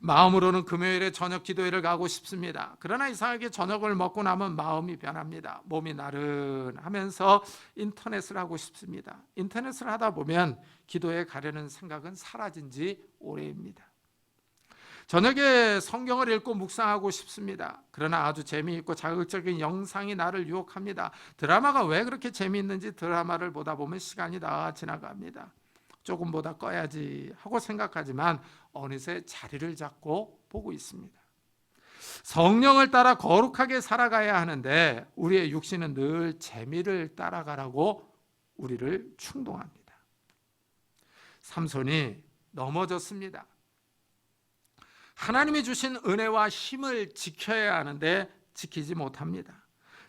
마음으로는 금요일에 저녁 기도회를 가고 싶습니다. 그러나 이상하게 저녁을 먹고 나면 마음이 변합니다. 몸이 나른하면서 인터넷을 하고 싶습니다. 인터넷을 하다 보면 기도회 가려는 생각은 사라진 지 오래입니다. 저녁에 성경을 읽고 묵상하고 싶습니다. 그러나 아주 재미있고 자극적인 영상이 나를 유혹합니다. 드라마가 왜 그렇게 재미있는지 드라마를 보다 보면 시간이 다 지나갑니다. 조금 보다 꺼야지 하고 생각하지만 어느새 자리를 잡고 보고 있습니다. 성령을 따라 거룩하게 살아가야 하는데 우리의 육신은 늘 재미를 따라가라고 우리를 충동합니다. 삼손이 넘어졌습니다. 하나님이 주신 은혜와 힘을 지켜야 하는데 지키지 못합니다.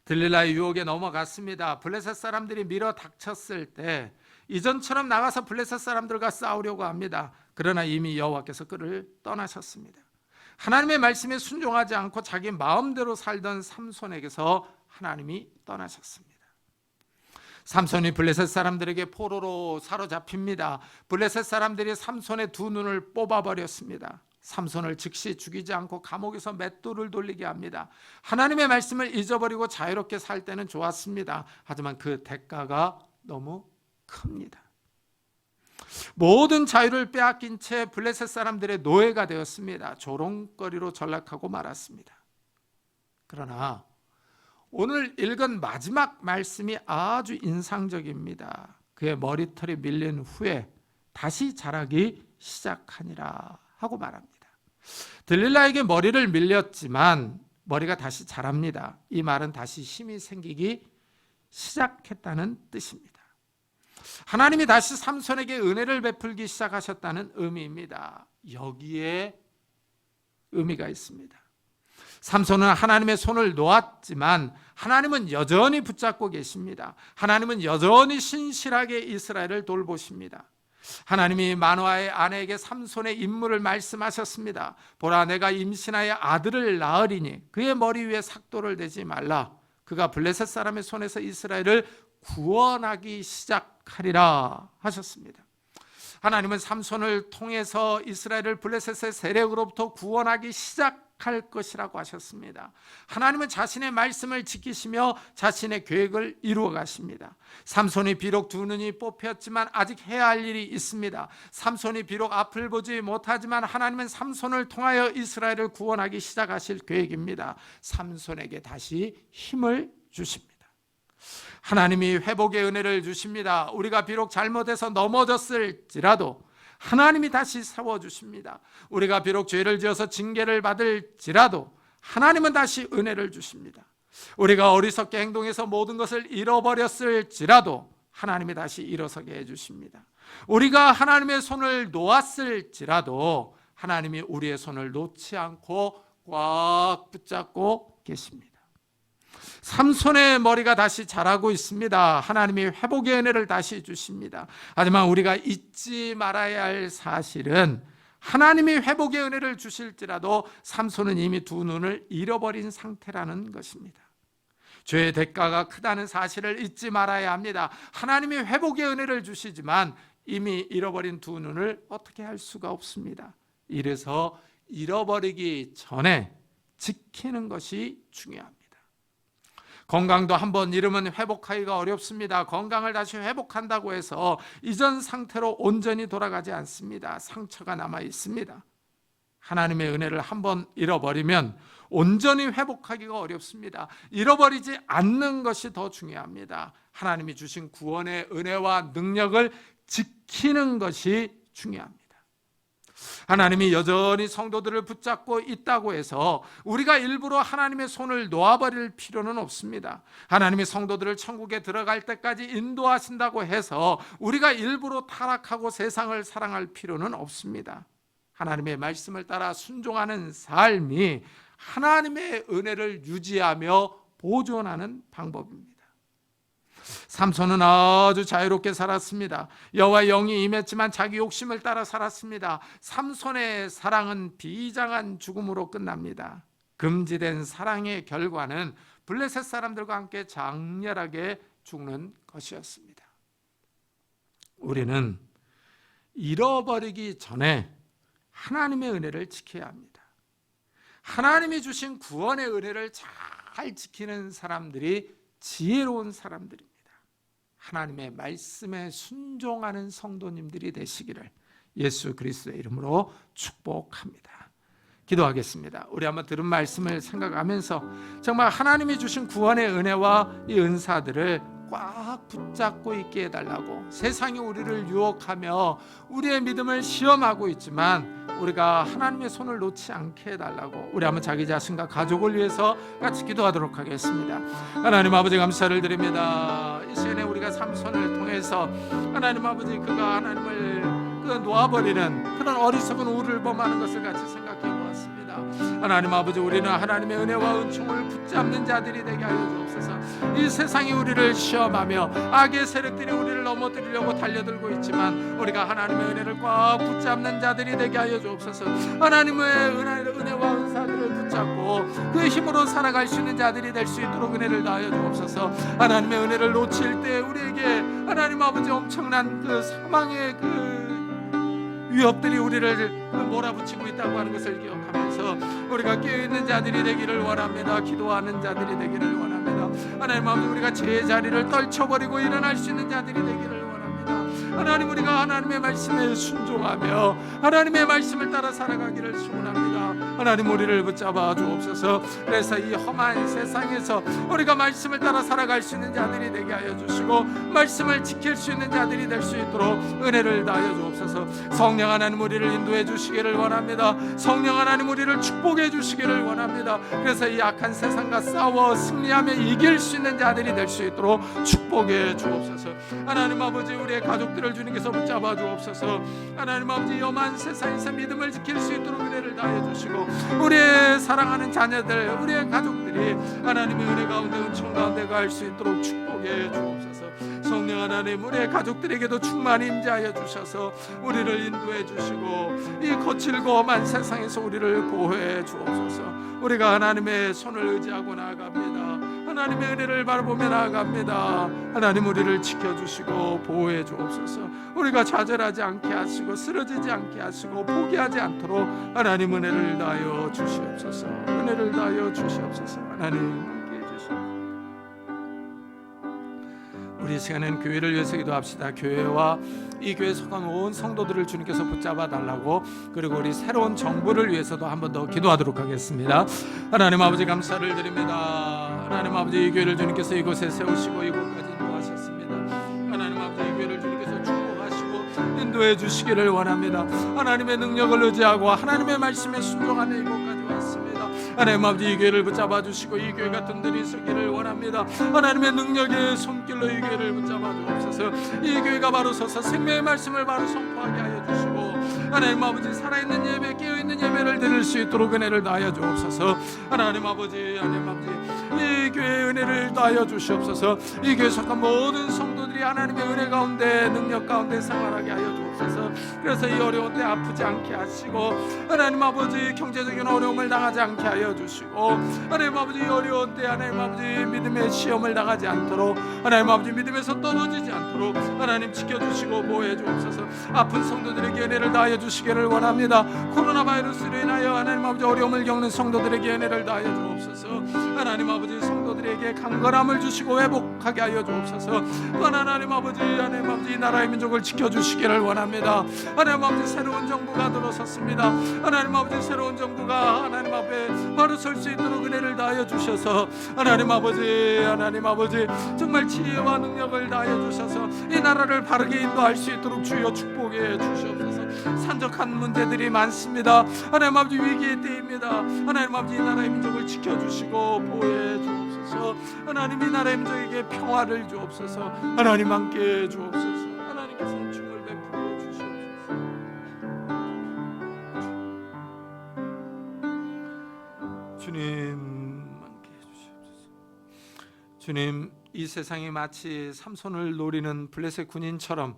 들릴라의 유혹에 넘어갔습니다. 블레셋 사람들이 밀어 닥쳤을 때 이전처럼 나가서 블레셋 사람들과 싸우려고 합니다. 그러나 이미 여호와께서 그를 떠나셨습니다. 하나님의 말씀에 순종하지 않고 자기 마음대로 살던 삼손에게서 하나님이 떠나셨습니다. 삼손이 블레셋 사람들에게 포로로 사로잡힙니다. 블레셋 사람들이 삼손의 두 눈을 뽑아버렸습니다. 삼손을 즉시 죽이지 않고 감옥에서 맷돌을 돌리게 합니다. 하나님의 말씀을 잊어버리고 자유롭게 살 때는 좋았습니다. 하지만 그 대가가 너무 큽니다. 모든 자유를 빼앗긴 채 블레셋 사람들의 노예가 되었습니다. 조롱거리로 전락하고 말았습니다. 그러나 오늘 읽은 마지막 말씀이 아주 인상적입니다. 그의 머리털이 밀린 후에 다시 자라기 시작하니라 하고 말합니다. 들릴라에게 머리를 밀렸지만 머리가 다시 자랍니다. 이 말은 다시 힘이 생기기 시작했다는 뜻입니다. 하나님이 다시 삼손에게 은혜를 베풀기 시작하셨다는 의미입니다. 여기에 의미가 있습니다. 삼손은 하나님의 손을 놓았지만 하나님은 여전히 붙잡고 계십니다. 하나님은 여전히 신실하게 이스라엘을 돌보십니다. 하나님이 마노아의 아내에게 삼손의 인물을 말씀하셨습니다. 보라, 내가 임신하여 아들을 낳으리니 그의 머리 위에 삭도를 대지 말라. 그가 블레셋 사람의 손에서 이스라엘을 구원하기 시작하리라 하셨습니다. 하나님은 삼손을 통해서 이스라엘을 블레셋의 세력으로부터 구원하기 시작할 것이라고 하셨습니다. 하나님은 자신의 말씀을 지키시며 자신의 계획을 이루어 가십니다. 삼손이 비록 두 눈이 뽑혔지만 아직 해야 할 일이 있습니다. 삼손이 비록 앞을 보지 못하지만 하나님은 삼손을 통하여 이스라엘을 구원하기 시작하실 계획입니다. 삼손에게 다시 힘을 주십니다. 하나님이 회복의 은혜를 주십니다. 우리가 비록 잘못해서 넘어졌을지라도 하나님이 다시 세워주십니다. 우리가 비록 죄를 지어서 징계를 받을지라도 하나님은 다시 은혜를 주십니다. 우리가 어리석게 행동해서 모든 것을 잃어버렸을지라도 하나님이 다시 일어서게 해주십니다. 우리가 하나님의 손을 놓았을지라도 하나님이 우리의 손을 놓지 않고 꽉 붙잡고 계십니다. 삼손의 머리가 다시 자라고 있습니다. 하나님이 회복의 은혜를 다시 주십니다. 하지만 우리가 잊지 말아야 할 사실은 하나님이 회복의 은혜를 주실지라도 삼손은 이미 두 눈을 잃어버린 상태라는 것입니다. 죄의 대가가 크다는 사실을 잊지 말아야 합니다. 하나님이 회복의 은혜를 주시지만 이미 잃어버린 두 눈을 어떻게 할 수가 없습니다. 이래서 잃어버리기 전에 지키는 것이 중요합니다. 건강도 한번 잃으면 회복하기가 어렵습니다. 건강을 다시 회복한다고 해서 이전 상태로 온전히 돌아가지 않습니다. 상처가 남아 있습니다. 하나님의 은혜를 한번 잃어버리면 온전히 회복하기가 어렵습니다. 잃어버리지 않는 것이 더 중요합니다. 하나님이 주신 구원의 은혜와 능력을 지키는 것이 중요합니다. 하나님이 여전히 성도들을 붙잡고 있다고 해서 우리가 일부러 하나님의 손을 놓아버릴 필요는 없습니다. 하나님이 성도들을 천국에 들어갈 때까지 인도하신다고 해서 우리가 일부러 타락하고 세상을 사랑할 필요는 없습니다. 하나님의 말씀을 따라 순종하는 삶이 하나님의 은혜를 유지하며 보존하는 방법입니다. 삼손은 아주 자유롭게 살았습니다. 여호와의 영이 임했지만 자기 욕심을 따라 살았습니다. 삼손의 사랑은 비장한 죽음으로 끝납니다. 금지된 사랑의 결과는 블레셋 사람들과 함께 장렬하게 죽는 것이었습니다. 우리는 잃어버리기 전에 하나님의 은혜를 지켜야 합니다. 하나님이 주신 구원의 은혜를 잘 지키는 사람들이 지혜로운 사람들입니다. 하나님의 말씀에 순종하는 성도님들이 되시기를 예수 그리스도의 이름으로 축복합니다. 기도하겠습니다. 우리 한번 들은 말씀을 생각하면서 정말 하나님이 주신 구원의 은혜와 이 은사들을 꽉 붙잡고 있게 해달라고, 세상이 우리를 유혹하며 우리의 믿음을 시험하고 있지만 우리가 하나님의 손을 놓지 않게 해달라고 우리 한번 자기 자신과 가족을 위해서 같이 기도하도록 하겠습니다. 하나님 아버지 감사를 드립니다. 이 시간에 우리가 삼손을 통해서 하나님 아버지 그가 하나님을 놓아버리는 그런 어리석은 우를 범하는 것을 같이 생각해 보았습니다. 하나님 아버지, 우리는 하나님의 은혜와 은총을 붙잡는 자들이 되게 하여 주옵소서. 이 세상이 우리를 시험하며 악의 세력들이 우리를 넘어뜨리려고 달려들고 있지만 우리가 하나님의 은혜를 꽉 붙잡는 자들이 되게 하여 주옵소서. 하나님의 은혜와 은사들을 붙잡고 그 힘으로 살아갈 수 있는 자들이 될 수 있도록 은혜를 다하여 주옵소서. 하나님의 은혜를 놓칠 때 우리에게 하나님 아버지 엄청난 그 사망의 그 위협들이 우리를 몰아붙이고 있다고 하는 것을 기억하면서 우리가 깨어있는 자들이 되기를 원합니다. 기도하는 자들이 되기를 원합니다. 하나님 아버지, 우리가 제자리를 떨쳐버리고 일어날 수 있는 자들이 되기를 원합니다. 하나님, 우리가 하나님의 말씀에 순종하며 하나님의 말씀을 따라 살아가기를 소원합니다. 하나님, 우리를 붙잡아 주옵소서. 그래서 이 험한 세상에서 우리가 말씀을 따라 살아갈 수 있는 자들이 되게 하여 주시고 말씀을 지킬 수 있는 자들이 될 수 있도록 은혜를 다하여 주옵소서. 성령 하나님, 우리를 인도해 주시기를 원합니다. 성령 하나님, 우리를 축복해 주시기를 원합니다. 그래서 이 악한 세상과 싸워 승리하며 이길 수 있는 자들이 될 수 있도록 축복해 주옵소서. 하나님 아버지, 우리의 가족들을 주님께서 붙잡아 주옵소서. 하나님 아버지, 험한 세상에서 믿음을 지킬 수 있도록 은혜를 다해 주시고 우리의 사랑하는 자녀들, 우리의 가족들이 하나님의 은혜 가운데 은총 가운데 갈 수 있도록 축복해 주옵소서. 성령 하나님, 우리의 가족들에게도 충만히 임재하여 주셔서 우리를 인도해 주시고 이 거칠고 험한 세상에서 우리를 보호해 주옵소서. 우리가 하나님의 손을 의지하고 나아갑니다. 하나님의 은혜를 바라보며 나아갑니다. 하나님, 우리를 지켜주시고 보호해 주옵소서. 우리가 좌절하지 않게 하시고 쓰러지지 않게 하시고 포기하지 않도록 하나님 은혜를 다하여 주시옵소서. 은혜를 다하여 주시옵소서. 하나님 함께해 주시옵소서. 우리 시간에는 교회를 위해서 기도합시다. 교회와 이 교회에 속한 온 성도들을 주님께서 붙잡아 달라고, 그리고 우리 새로운 정부를 위해서도 한 번 더 기도하도록 하겠습니다. 하나님 아버지, 감사를 드립니다. 하나님 아버지, 이 교회를 주님께서 이곳에 세우시고 이곳까지 인도하셨습니다. 하나님 아버지, 이 교회를 주님께서 축복하시고 인도해 주시기를 원합니다. 하나님의 능력을 의지하고 하나님의 말씀에 순종하며 이곳까지 왔습니다. 하나님 아버지, 이 교회를 붙잡아 주시고 이 교회가 든든히 서기를 원합니다. 하나님의 능력의 손길로 이 교회를 붙잡아 주옵소서. 이 교회가 바로 서서 생명의 말씀을 바로 선포하게 하여 주시고 하나님 아버지, 살아있는 예배, 깨어있는 예배를 드릴 수 있도록 은혜를 다하여 주옵소서. 하나님 아버지, 하나님 아버지, 이 교회의 은혜를 다하여 주시옵소서. 이 교회에 속한 모든 성도들이 하나님의 은혜 가운데 능력 가운데 생활하게 하여 주옵소서. 그래서 이 어려운 때 아프지 않게 하시고 하나님 아버지, 경제적인 어려움을 당하지 않게 하여 주시고 하나님 아버지, 이 어려운 때 하나님 아버지, 믿음의 시험을 당하지 않도록 하나님 아버지, 믿음에서 떨어지지 않도록 하나님 지켜주시고 보호해 주옵소서. 아픈 성도들에게 은혜를 다하여 주시기를 원합니다. 코로나 바이러스로 인하여 하나님 아버지 어려움을 겪는 성도들에게 은혜를 다하여 주옵소서. 하나님 아버지, 성도들에게 강건함을 주시고 회복 행복하게 하여 주옵소서. 또한 하나님 아버지, 하나님 아버지, 이 나라의 민족을 지켜주시기를 원합니다. 하나님 아버지, 새로운 정부가 들어섰습니다. 하나님 아버지, 새로운 정부가 하나님 앞에 바로 설 수 있도록 은혜를 다하여 주셔서 하나님 아버지, 하나님 아버지, 정말 지혜와 능력을 다하여 주셔서 이 나라를 바르게 인도할 수 있도록 주여 축복해 주시옵소서. 산적한 문제들이 많습니다. 하나님 아버지, 위기의 때입니다. 하나님 아버지, 이 나라의 민족을 지켜주시고 보호해 주옵소서. 하나님, 이 나라의 민족에게 평화를 주옵소서. 하나님 함께 주옵소서. 하나님께서 은총을 베풀어 주시옵소서. 주님 함께 해주시옵소서. 주님, 이 세상이 마치 삼손을 노리는 블레셋 군인처럼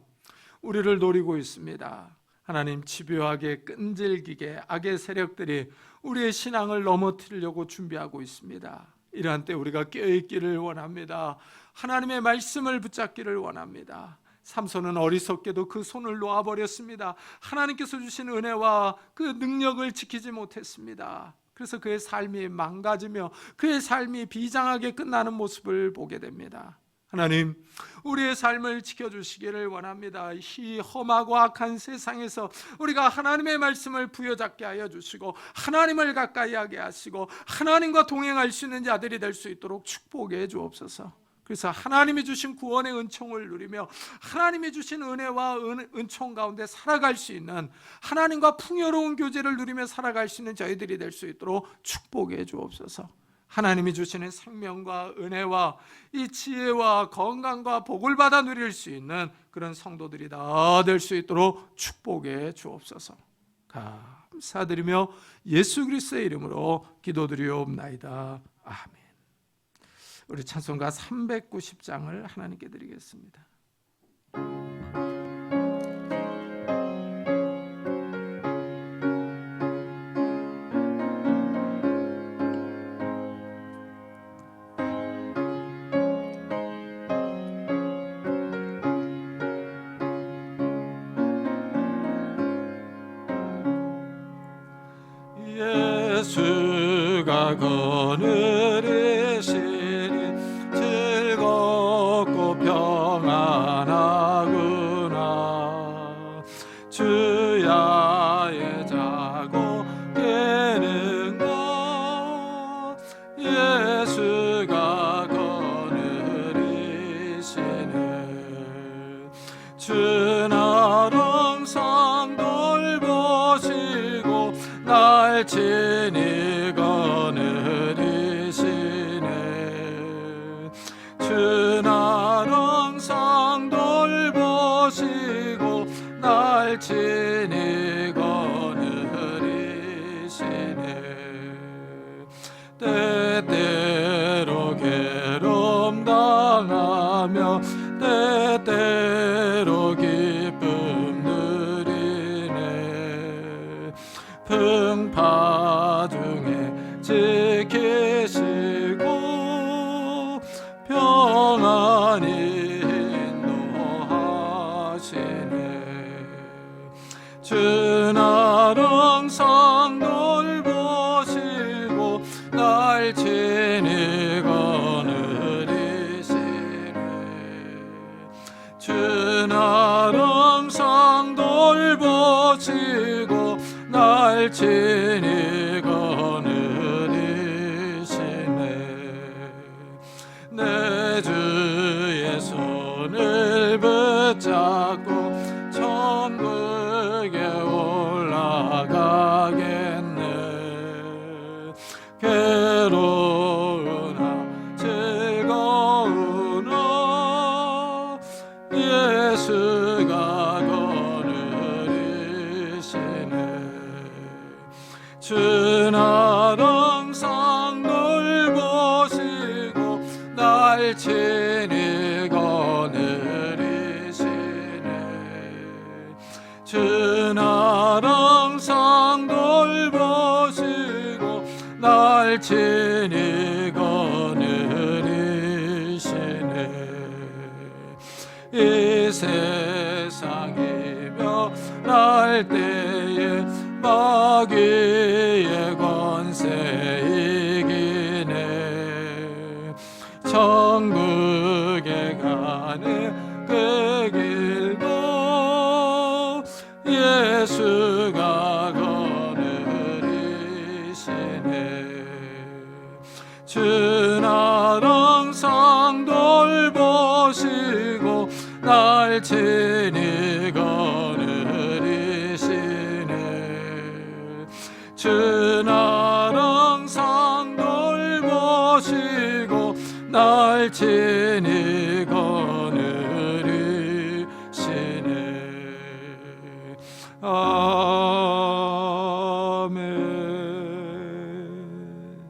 우리를 노리고 있습니다. 하나님, 집요하게 끈질기게 악의 세력들이 우리의 신앙을 넘어뜨리려고 준비하고 있습니다. 이러한 때 우리가 깨어있기를 원합니다. 하나님의 말씀을 붙잡기를 원합니다. 삼손은 어리석게도 그 손을 놓아버렸습니다. 하나님께서 주신 은혜와 그 능력을 지키지 못했습니다. 그래서 그의 삶이 망가지며 그의 삶이 비장하게 끝나는 모습을 보게 됩니다. 하나님, 우리의 삶을 지켜주시기를 원합니다. 이 험하고 악한 세상에서 우리가 하나님의 말씀을 부여잡게 하여 주시고 하나님을 가까이 하게 하시고 하나님과 동행할 수 있는 자들이 될 수 있도록 축복해 주옵소서. 그래서 하나님이 주신 구원의 은총을 누리며 하나님이 주신 은혜와 은총 가운데 살아갈 수 있는, 하나님과 풍요로운 교제를 누리며 살아갈 수 있는 저희들이 될 수 있도록 축복해 주옵소서. 하나님이 주시는 생명과 은혜와 이 지혜와 건강과 복을 받아 누릴 수 있는 그런 성도들이 다 될 수 있도록 축복해 주옵소서. 감사드리며 예수 그리스도의 이름으로 기도드리옵나이다. 아멘. 우리 찬송가 390장을 하나님께 드리겠습니다. 예수가 거느리시니 즐겁고 평안하구나. 주야의 자고 깨는 것 예수가 거느리시네. 주는 항상 돌보시고 날 친히 거느리시네. 주는 항상 돌보시고 날 친히 거느리시네. 때때로 괴로움 당하며 때때로 기쁨 누리네. 풍파 중에 지키시고 평안히 인도하시네. 주는 항상 돌보시고 날 친히 거느리시네. 주는 항상 돌보시고 날 친히 거느리시네. 내 주의 손을 붙잡고 천국에 올라가겠네. 괴로우나 즐거우나 예수가 거느리시네. 주는 항상 돌보시고 날 친히 거느리시네. 주는 항상 돌보시고 날 친히 거느리시네. 이 세상이 멸할 때에 마귀의 권세 이기네. 천국에 그 길도 예수가 거느리시네. 주나랑 상 돌보시고 날 친히 거느리시네. 주나랑 상 돌보시고 날 친히 거느리시네. 아멘.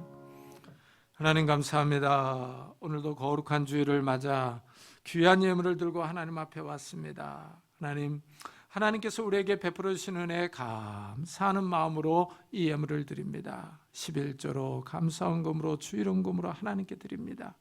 하나님 감사합니다. 오늘도 거룩한 주일을 맞아 귀한 예물을 들고 하나님 앞에 왔습니다. 하나님께서 우리에게 베풀어 주신 은혜에 감사하는 마음으로 이 예물을 드립니다. 11조로 감사헌금으로 주일헌금으로 하나님께 드립니다.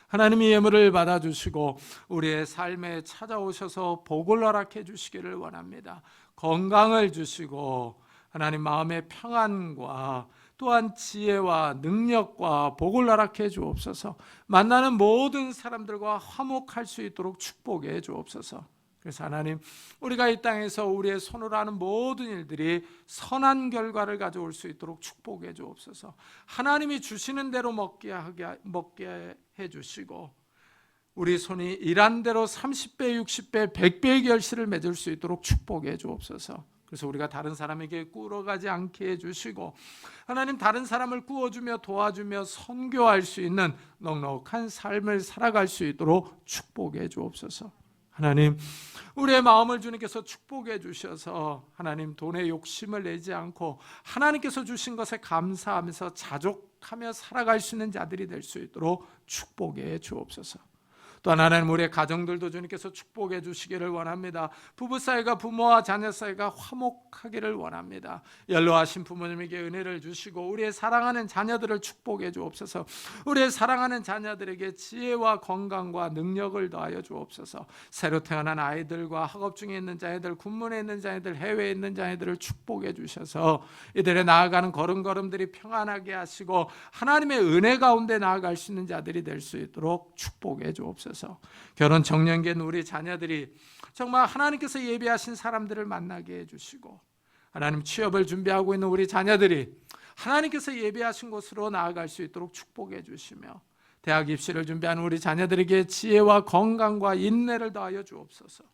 하나님이 예물을 받아주시고 우리의 삶에 찾아오셔서 복을 허락해 주시기를 원합니다. 건강을 주시고 하나님 마음의 평안과 또한 지혜와 능력과 복을 허락해 주옵소서. 만나는 모든 사람들과 화목할 수 있도록 축복해 주옵소서. 그래서 하나님, 우리가 이 땅에서 우리의 손으로 하는 모든 일들이 선한 결과를 가져올 수 있도록 축복해 주옵소서. 하나님이 주시는 대로 먹게 해 주시고 우리 손이 일한 대로 30배, 60배, 100배의 결실을 맺을 수 있도록 축복해 주옵소서. 그래서 우리가 다른 사람에게 꾸러가지 않게 해주시고 하나님, 다른 사람을 꾸어주며 도와주며 선교할 수 있는 넉넉한 삶을 살아갈 수 있도록 축복해 주옵소서. 하나님, 우리의 마음을 주님께서 축복해 주셔서 하나님, 돈에 욕심을 내지 않고 하나님께서 주신 것에 감사하면서 자족하며 살아갈 수 있는 자들이 될 수 있도록 축복해 주옵소서. 또한 하나님, 우리의 가정들도 주님께서 축복해 주시기를 원합니다. 부부 사이가, 부모와 자녀 사이가 화목하기를 원합니다. 연로하신 부모님에게 은혜를 주시고 우리의 사랑하는 자녀들을 축복해 주옵소서. 우리의 사랑하는 자녀들에게 지혜와 건강과 능력을 더하여 주옵소서. 새로 태어난 아이들과 학업 중에 있는 자녀들, 군문에 있는 자녀들, 해외에 있는 자녀들을 축복해 주셔서 이들의 나아가는 걸음걸음들이 평안하게 하시고 하나님의 은혜 가운데 나아갈 수 있는 자들이 될 수 있도록 축복해 주옵소서. 결혼 정년기인 우리 자녀들이 정말 하나님께서 예비하신 사람들을 만나게 해주시고 하나님, 취업을 준비하고 있는 우리 자녀들이 하나님께서 예비하신 곳으로 나아갈 수 있도록 축복해 주시며 대학 입시를 준비하는 우리 자녀들에게 지혜와 건강과 인내를 더하여 주옵소서.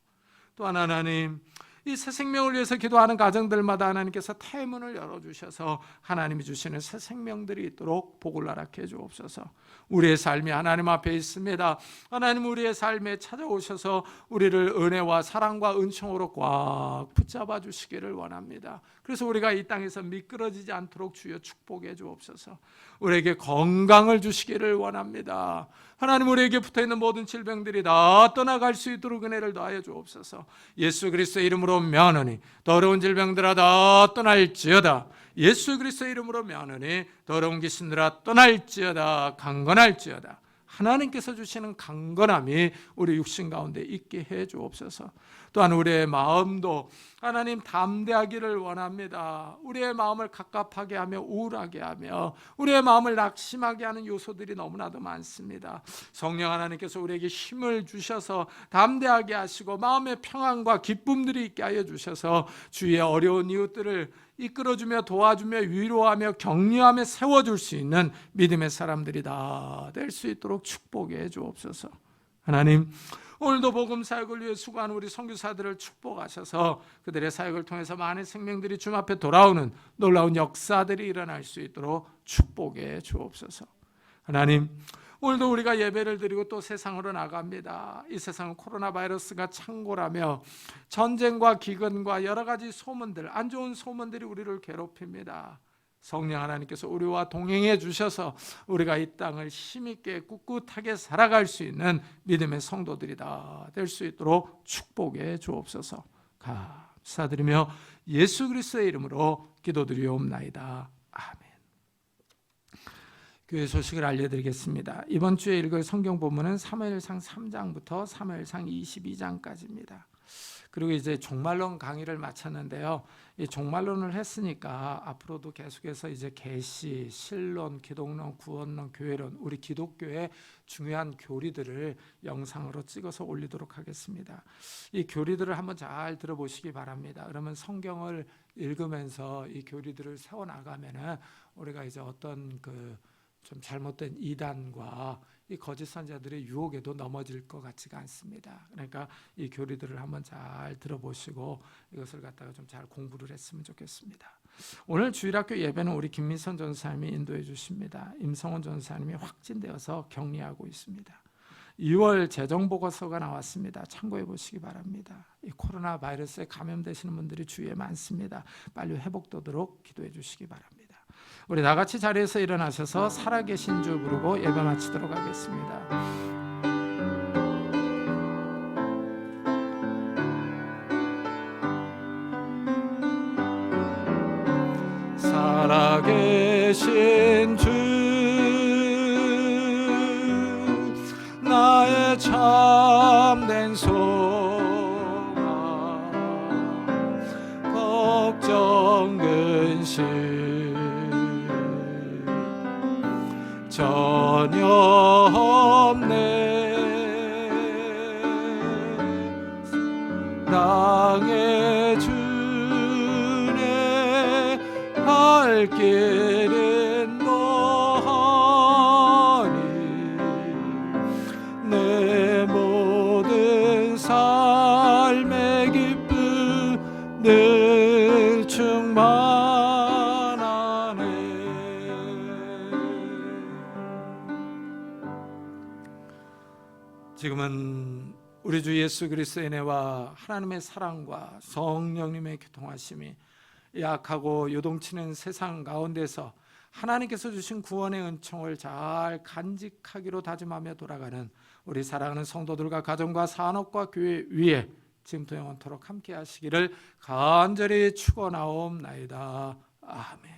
또한 하나님, 이 새 생명을 위해서 기도하는 가정들마다 하나님께서 태문을 열어주셔서 하나님이 주시는 새 생명들이 있도록 복을 허락해 주옵소서. 우리의 삶이 하나님 앞에 있습니다. 하나님, 우리의 삶에 찾아오셔서 우리를 은혜와 사랑과 은총으로 꽉 붙잡아 주시기를 원합니다. 그래서 우리가 이 땅에서 미끄러지지 않도록 주여 축복해 주옵소서. 우리에게 건강을 주시기를 원합니다. 하나님, 우리에게 붙어있는 모든 질병들이 다 떠나갈 수 있도록 은혜를 더하여 주옵소서. 예수 그리스도의 이름으로 면하니 더러운 질병들아 다 떠날지어다. 예수 그리스도의 이름으로 면하니 더러운 귀신들아 떠날지어다. 강건할지어다. 하나님께서 주시는 강건함이 우리 육신 가운데 있게 해 주옵소서. 또한 우리의 마음도 하나님 담대하기를 원합니다. 우리의 마음을 갑갑하게 하며 우울하게 하며 우리의 마음을 낙심하게 하는 요소들이 너무나도 많습니다. 성령 하나님께서 우리에게 힘을 주셔서 담대하게 하시고 마음의 평안과 기쁨들이 있게 하여 주셔서 주위의 어려운 이웃들을 이끌어주며 도와주며 위로하며 격려하며 세워줄 수 있는 믿음의 사람들이 다 될 수 있도록 축복해 주옵소서. 하나님, 오늘도 복음 사역을 위해 수고하는 우리 선교사들을 축복하셔서 그들의 사역을 통해서 많은 생명들이 주님 앞에 돌아오는 놀라운 역사들이 일어날 수 있도록 축복해 주옵소서. 하나님, 오늘도 우리가 예배를 드리고 또 세상으로 나갑니다. 이 세상은 코로나 바이러스가 창궐하며 전쟁과 기근과 여러 가지 소문들, 안 좋은 소문들이 우리를 괴롭힙니다. 성령 하나님께서 우리와 동행해 주셔서 우리가 이 땅을 힘있게 꿋꿋하게 살아갈 수 있는 믿음의 성도들이 다 될 수 있도록 축복해 주옵소서. 감사드리며 예수 그리스도의 이름으로 기도드리옵나이다. 아멘. 교회 소식을 알려드리겠습니다. 이번 주에 읽을 성경 본문은 사무엘상 3장부터 사무엘상 22장까지입니다. 그리고 이제 종말론 강의를 마쳤는데요. 이 종말론을 했으니까 앞으로도 계속해서 이제 계시, 신론, 기독론, 구원론, 교회론, 우리 기독교의 중요한 교리들을 영상으로 찍어서 올리도록 하겠습니다. 이 교리들을 한번 잘 들어보시기 바랍니다. 그러면 성경을 읽으면서 이 교리들을 세워 나가면은 우리가 이제 어떤 좀 잘못된 이단과 이 거짓 선자들의 유혹에도 넘어질 것 같지가 않습니다. 그러니까 이 교리들을 한번 잘 들어보시고 이것을 갖다가 좀 잘 공부를 했으면 좋겠습니다. 오늘 주일학교 예배는 우리 김민선 전사님이 인도해 주십니다. 임성원 전사님이 확진되어서 격리하고 있습니다. 2월 재정보고서가 나왔습니다. 참고해 보시기 바랍니다. 이 코로나 바이러스에 감염되시는 분들이 주위에 많습니다. 빨리 회복되도록 기도해 주시기 바랍니다. 우리 나같이 자리에서 일어나셔서 살아계신 주 부르고 예배 마치도록 하겠습니다. 살아계신 주 나의 참된 소망 걱정 근심 전혀 없네. 땅의 주내 갈 길은 너하니 내 모든 삶의 기쁨 늘 충만하네. 지금은 우리 주 예수 그리스도의 은혜와 하나님의 사랑과 성령님의 교통하심이 약하고 요동치는 세상 가운데서 하나님께서 주신 구원의 은총을 잘 간직하기로 다짐하며 돌아가는 우리 사랑하는 성도들과 가정과 산업과 교회 위에 지금부터 영원토록 함께 하시기를 간절히 축원하옵나이다. 아멘.